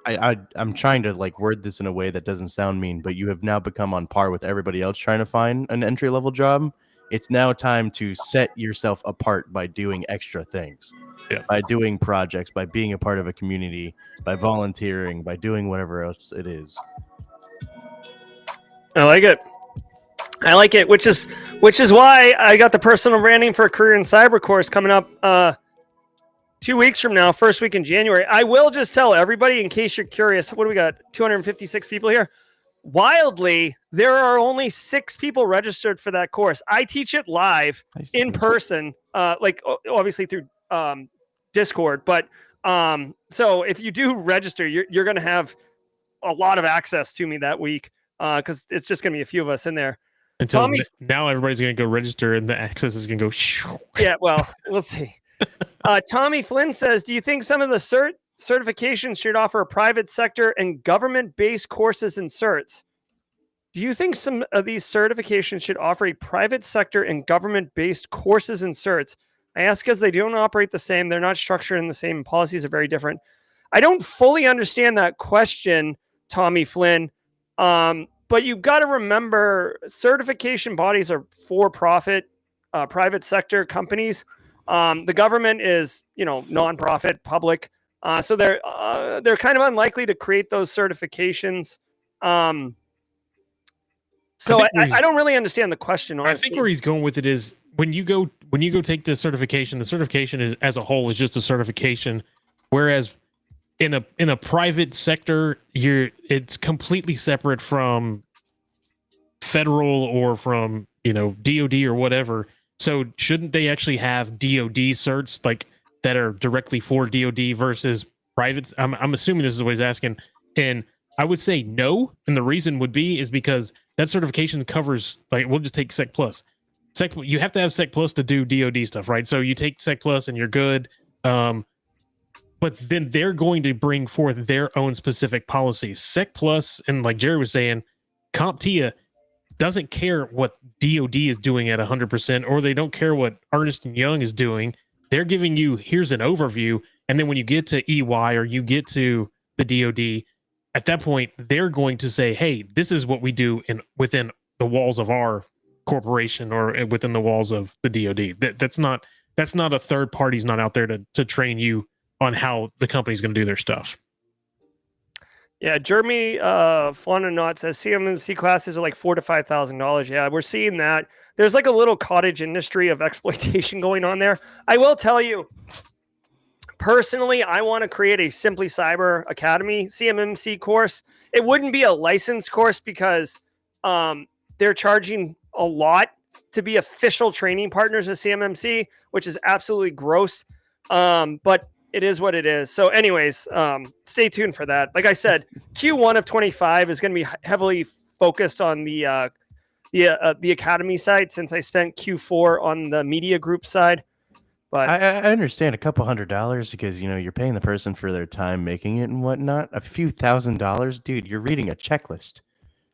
I'm trying to like word this in a way that doesn't sound mean, but you have now become on par with everybody else trying to find an entry level job. It's now time to set yourself apart by doing extra things, by doing projects, by being a part of a community, by volunteering, by doing whatever else it is. I like it, which is why I got the personal branding for a career in cyber course coming up 2 weeks from now, first week in January. I will just tell everybody, in case you're curious, what do we got? 256 people here. Wildly, there are only 6 people registered for that course. I teach it live in person, like obviously through Discord. But so if you do register, you're going to have a lot of access to me that week because it's just going to be a few of us in there. Until now, everybody's going to go register, and the access is going to go. Yeah, well, we'll see. Tommy Flynn says, do you think some of the certifications should offer private sector and government-based courses and certs? Do you think some of these certifications should offer a private sector and government-based courses and certs? I ask because they don't operate the same. They're not structured in the same. Policies are very different. I don't fully understand that question, Tommy Flynn. But you've got to remember, certification bodies are for-profit, private sector companies. The government is, nonprofit, public. So they're kind of unlikely to create those certifications. So I don't really understand the question. Honestly. I think where he's going with it is when you go take the certification is, as a whole, is just a certification, whereas in a private sector, it's completely separate from federal or from DoD or whatever. So shouldn't they actually have DoD certs like that are directly for DoD versus private? I'm assuming this is what he's asking, and I would say no. And the reason would be is because that certification covers, like, we'll just take Sec Plus. You have to have Sec Plus to do DoD stuff, right? So you take Sec Plus and you're good. But then they're going to bring forth their own specific policies. Sec Plus, and like Jerry was saying, CompTIA doesn't care what DoD is doing at 100%, or they don't care what Ernst & Young is doing. They're giving you, here's an overview, and then when you get to EY or you get to the DoD, at that point, they're going to say, hey, this is what we do within the walls of our corporation or within the walls of the DoD. That's not a third party's not out there to train you on how the company's going to do their stuff. Yeah, Jeremy Flanaut says CMMC classes are like $4,000 to $5,000. Yeah, we're seeing that. There's like a little cottage industry of exploitation going on there. I will tell you, personally, I want to create a Simply Cyber Academy CMMC course. It wouldn't be a licensed course because they're charging a lot to be official training partners of CMMC, which is absolutely gross. But it is what it is. So anyways, stay tuned for that. Like I said, Q1 of 25 is going to be heavily focused on the Academy side, since I spent Q4 on the media group side. But I understand a couple $100 because, you're paying the person for their time making it and whatnot. A few $1,000s, dude, you're reading a checklist.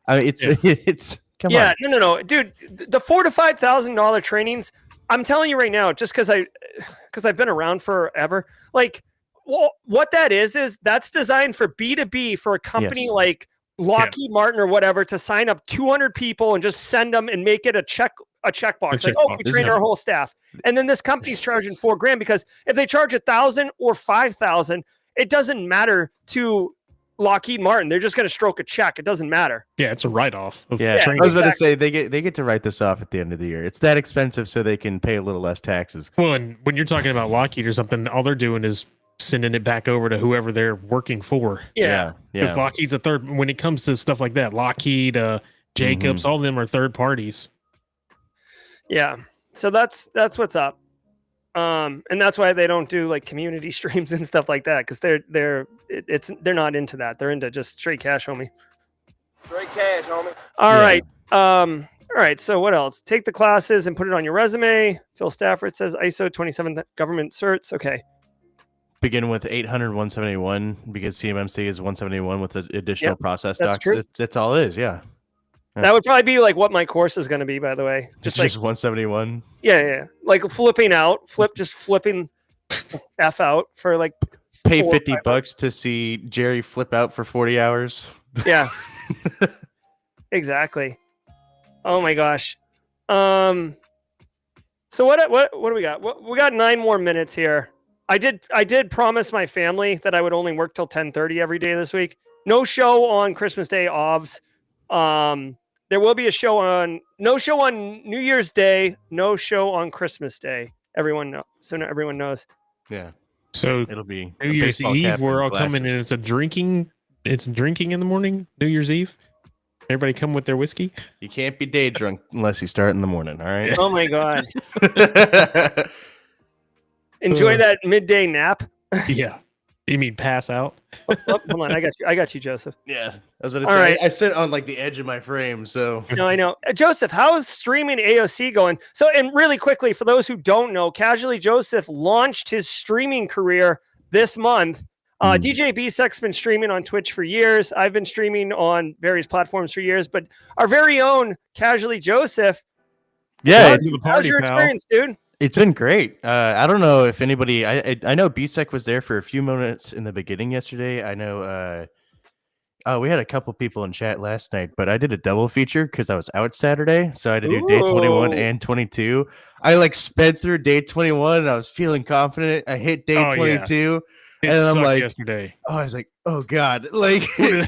I mean, it's come on. No, dude, the $4,000 to $5,000 trainings, I'm telling you right now, just because I've been around forever, like, well, what that is that's designed for B2B for a company like Lockheed Martin or whatever to sign up 200 people and just send them and make it a checkbox. Like, we trained our whole staff. And then this company's charging $4,000 because if they charge 1,000 or 5,000, it doesn't matter to Lockheed Martin. They're just going to stroke a check. It doesn't matter. Yeah, it's a write-off. I was about to say they get to write this off at the end of the year. It's that expensive so they can pay a little less taxes. Well, and when you're talking about Lockheed or something, all they're doing is sending it back over to whoever they're working for. Yeah. Because Lockheed's a third. When it comes to stuff like that, Lockheed, Jacobs, all of them are third parties. Yeah. So that's what's up. And that's why they don't do like community streams and stuff like that, because they're not into that. They're into just straight cash, homie. Straight cash, homie. All right. All right. So what else? Take the classes and put it on your resume. Phil Stafford says ISO 27 government certs. Okay. Begin with 800 171 because CMMC is 171 with the additional process that's docs. true. That's all it is. Yeah. That would probably be like what my course is going to be, by the way. Just 171. Yeah. Like flipping F out for like pay $50 to see Jerry flip out for 40 hours. Yeah. Exactly. Oh my gosh. So what do we got? We got 9 more minutes here. I did promise my family that I would only work till 10:30 every day this week. No show on Christmas Day, OVS. There will be no show on New Year's Day, no show on Christmas Day. Everyone knows. Yeah. So it'll be New Year's Eve. We're all coming in. It's drinking in the morning. New Year's Eve. Everybody come with their whiskey. You can't be day drunk unless you start in the morning. All right. Oh my god. Enjoy that midday nap. Yeah. You mean pass out? Hold on, I got you, Joseph. Yeah, I was gonna say. Right. I sit on like the edge of my frame, so. No, I know. Joseph, how is streaming AOC going? So, and really quickly, for those who don't know, Casually Joseph launched his streaming career this month. DJ BSEC's been streaming on Twitch for years. I've been streaming on various platforms for years, but our very own Casually Joseph. Yeah, how's your experience, dude? It's been great. I don't know if anybody. I know BSEC was there for a few moments in the beginning yesterday. I know. We had a couple people in chat last night, but I did a double feature because I was out Saturday, so I had to do day 21 and 22. I like sped through day 21, and I was feeling confident. I hit day 22. Yeah. And I'm like, yesterday. I was like, oh god, like it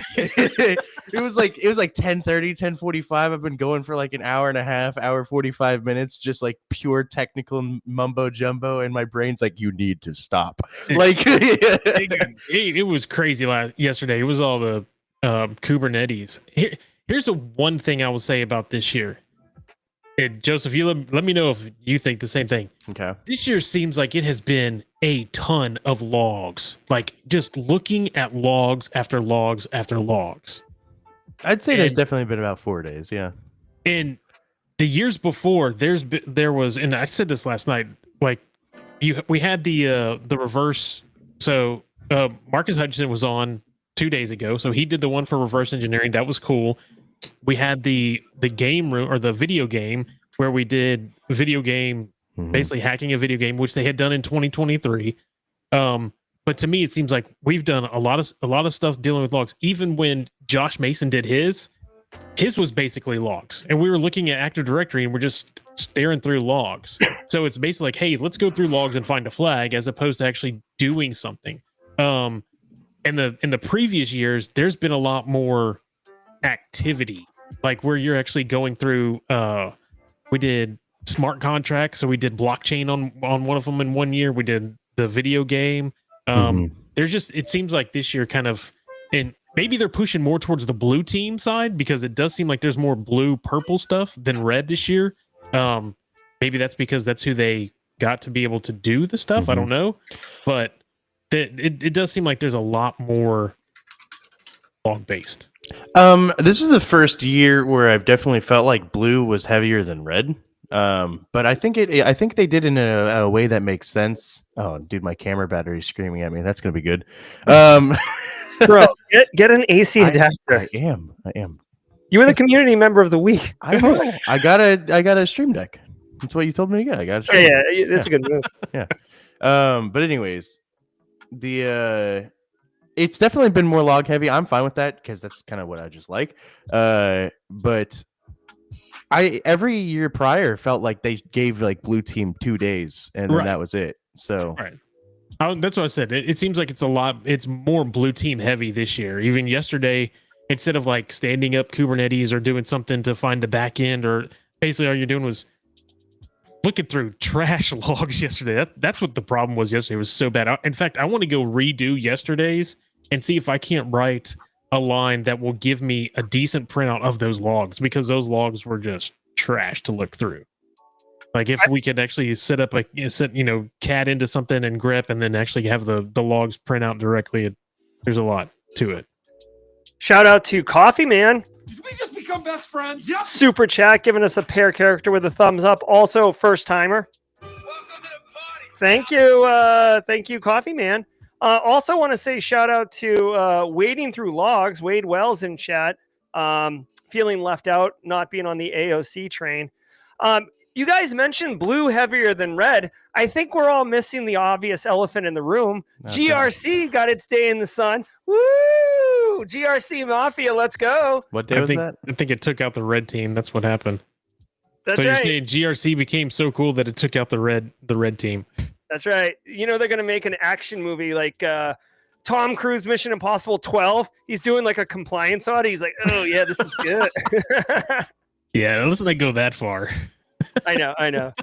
was like 10:30, 10:45. I've been going for like an hour and a half, hour 45 minutes, just like pure technical mumbo jumbo, and my brain's like, you need to stop. Like it was crazy yesterday. It was all the Kubernetes. Here's the one thing I will say about this year. And Joseph, you let me know if you think the same thing. Okay. This year seems like it has been a ton of logs. Like just looking at logs after logs after logs. I'd say there's definitely been about 4 days. Yeah. And the years before, there was, and I said this last night. Like we had the reverse. So Marcus Hutchinson was on 2 days ago. So he did the one for reverse engineering. That was cool. We had the game room or the video game where we did video game, basically hacking a video game, which they had done in 2023. But to me, it seems like we've done a lot of stuff dealing with logs. Even when Josh Mason did his, his was basically logs, and we were looking at Active Directory and we're just staring through logs. So it's basically like, hey, let's go through logs and find a flag, as opposed to actually doing something. In the previous years, there's been a lot more activity, like where you're actually going through. We did smart contracts, so we did blockchain on one of them in 1 year. We did the video game. There's just, it seems like this year kind of, and maybe they're pushing more towards the blue team side, because it does seem like there's more blue purple stuff than red this year. Maybe that's because that's who they got to be able to do the stuff. I don't know, but it does seem like there's a lot more log based. This is the first year where I've definitely felt like blue was heavier than red. But I think they did it in a way that makes sense. Oh, dude, my camera battery's screaming at me. That's gonna be good. Bro, get an AC adapter. I am. You were the community member of the week. I know. I got a Stream Deck. That's what you told me to get. I got a Stream Deck. Yeah, that's a good move. Yeah. But anyways, it's definitely been more log heavy. I'm fine with that because that's kind of what I just like. But I every year prior felt like they gave like blue team 2 days and then that was it. So That's what I said. It seems like it's more blue team heavy this year. Even yesterday, instead of like standing up Kubernetes or doing something to find the back end, or basically all you're doing was looking through trash logs yesterday. That's what the problem was yesterday. It was so bad. In fact, I want to go redo yesterday's and see if I can't write a line that will give me a decent printout of those logs, because those logs were just trash to look through. Like if we could actually set up CAD into something and grep, and then actually have the logs print out directly, there's a lot to it. Shout out to Coffee Man. Did we just become best friends? Yep. Super chat, giving us a pair character with a thumbs up. Also, first timer. Welcome to the party. Thank you, Coffee Man. Also, want to say shout out to Wading Through Logs. Wade Wells in chat. Feeling left out, not being on the AOC train. You guys mentioned blue heavier than red. I think we're all missing the obvious elephant in the room. GRC got its day in the sun. Woo! GRC Mafia, let's go. What day was that? I think it took out the red team. That's what happened. That's so right. You're saying GRC became so cool that it took out the red team. That's right. You know, they're going to make an action movie like Tom Cruise Mission Impossible 12. He's doing like a compliance audit. He's like, oh, yeah, this is good. Yeah, let's not go that far. I know.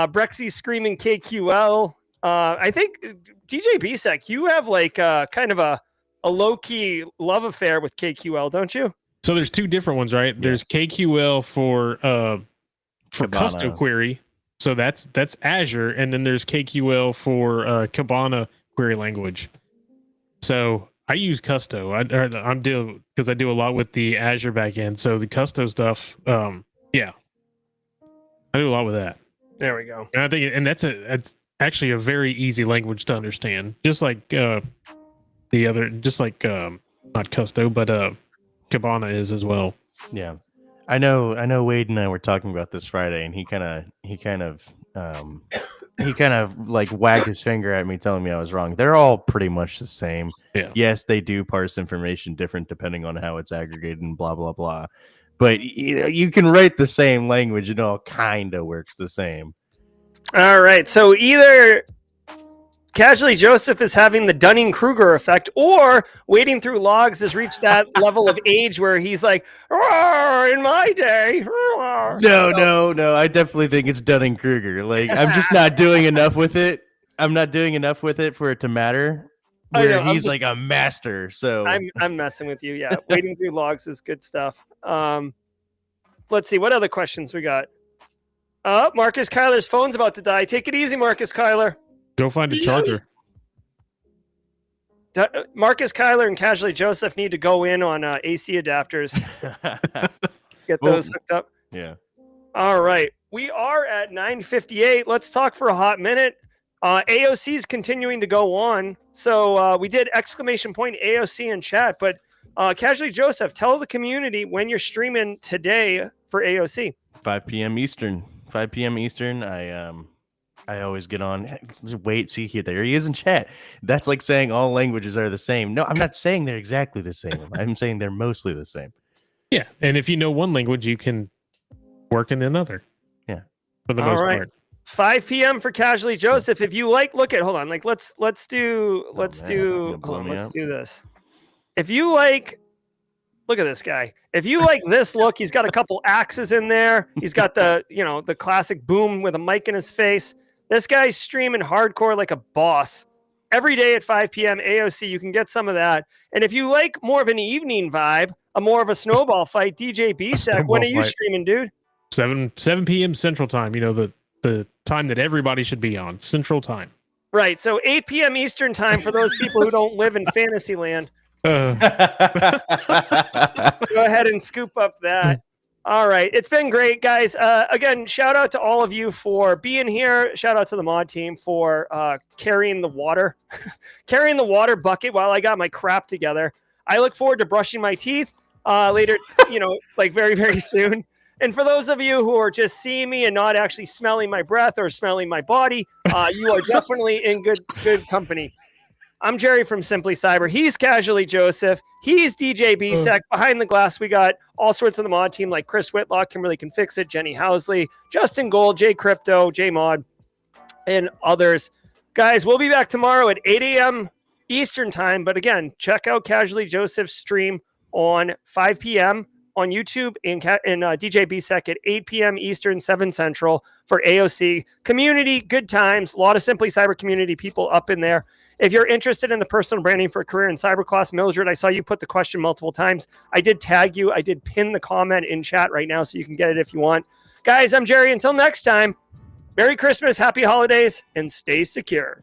Brexy screaming KQL. I think DJ BSEC, you have like kind of a low-key love affair with KQL, don't you? So there's two different ones, right? Yeah. There's KQL for Custo query. So that's Azure, and then there's KQL for Kibana query language. So I use Custo. I'm because I do a lot with the Azure backend. So the Custo stuff, yeah, I do a lot with that. There we go. And I think, that's actually a very easy language to understand, just like the other, just like not Custo, but Kibana is as well. Yeah. I know Wade and I were talking about this Friday, and he kind of like wagged his finger at me, telling me I was wrong. They're all pretty much the same. Yeah. Yes, they do parse information different depending on how it's aggregated and blah blah blah. But you can write the same language, and it all kind of works the same. All right. So either Casually Joseph is having the Dunning-Kruger effect, or Wading Through Logs has reached that level of age where he's like, in my day. No. I definitely think it's Dunning-Kruger. Like, I'm just not doing enough with it. I'm not doing enough with it for it to matter. Where he's like a master. So I'm messing with you. Yeah. Wading Through Logs is good stuff. Let's see. What other questions we got? Marcus Kyler's phone's about to die. Take it easy, Marcus Kyler. Go find a charger. Marcus Kyler and Casually Joseph need to go in on AC adapters. Get those hooked up. Yeah. All right. We are at 9:58. Let's talk for a hot minute. AOC is continuing to go on. So we did !AOC in chat, but Casually Joseph, tell the community when you're streaming today for AOC. 5 p.m. Eastern. 5 p.m. Eastern. I always get on. Wait, see here. There he is in chat. That's like saying all languages are the same. No, I'm not saying they're exactly the same. I'm saying they're mostly the same. Yeah, and if you know one language, you can work in another. Yeah, for the All most right. part. 5 p.m. for Casually Joseph. If you like, hold on. Like, let's do this. If you like, look at this guy. If you like this look, he's got a couple axes in there. He's got the, the classic boom with a mic in his face. This guy's streaming hardcore like a boss every day at 5 p.m. AOC. You can get some of that. And if you like more of an evening vibe, more of a snowball fight, DJ B-Sec, when are you streaming, dude? 7 p.m. Central Time. The time that everybody should be on, Central Time. Right. So 8 p.m. Eastern Time for those people who don't live in Fantasyland. Go ahead and scoop up that. All right. It's been great, guys. Again, shout out to all of you for being here. Shout out to the mod team for carrying the water bucket while I got my crap together. I look forward to brushing my teeth later, like very, very soon. And for those of you who are just seeing me and not actually smelling my breath or smelling my body, you are definitely in good company. I'm Jerry from Simply Cyber. He's Casually Joseph. He's DJ B-Sec. Behind the glass, we got all sorts of the mod team like Chris Whitlock, Kimberly Can Fix It, Jenny Housley, Justin Gold, Jay Crypto, J Mod, and others. Guys, we'll be back tomorrow at 8 a.m. Eastern Time. But again, check out Casually Joseph's stream on 5 p.m. on YouTube and DJ B-Sec at 8 p.m. Eastern, 7 Central for AOC. Community, good times. A lot of Simply Cyber community people up in there. If you're interested in the personal branding for a career in cyberclass, Mildred, I saw you put the question multiple times. I did tag you. I did pin the comment in chat right now so you can get it if you want. Guys, I'm Jerry. Until next time, Merry Christmas, Happy Holidays, and stay secure.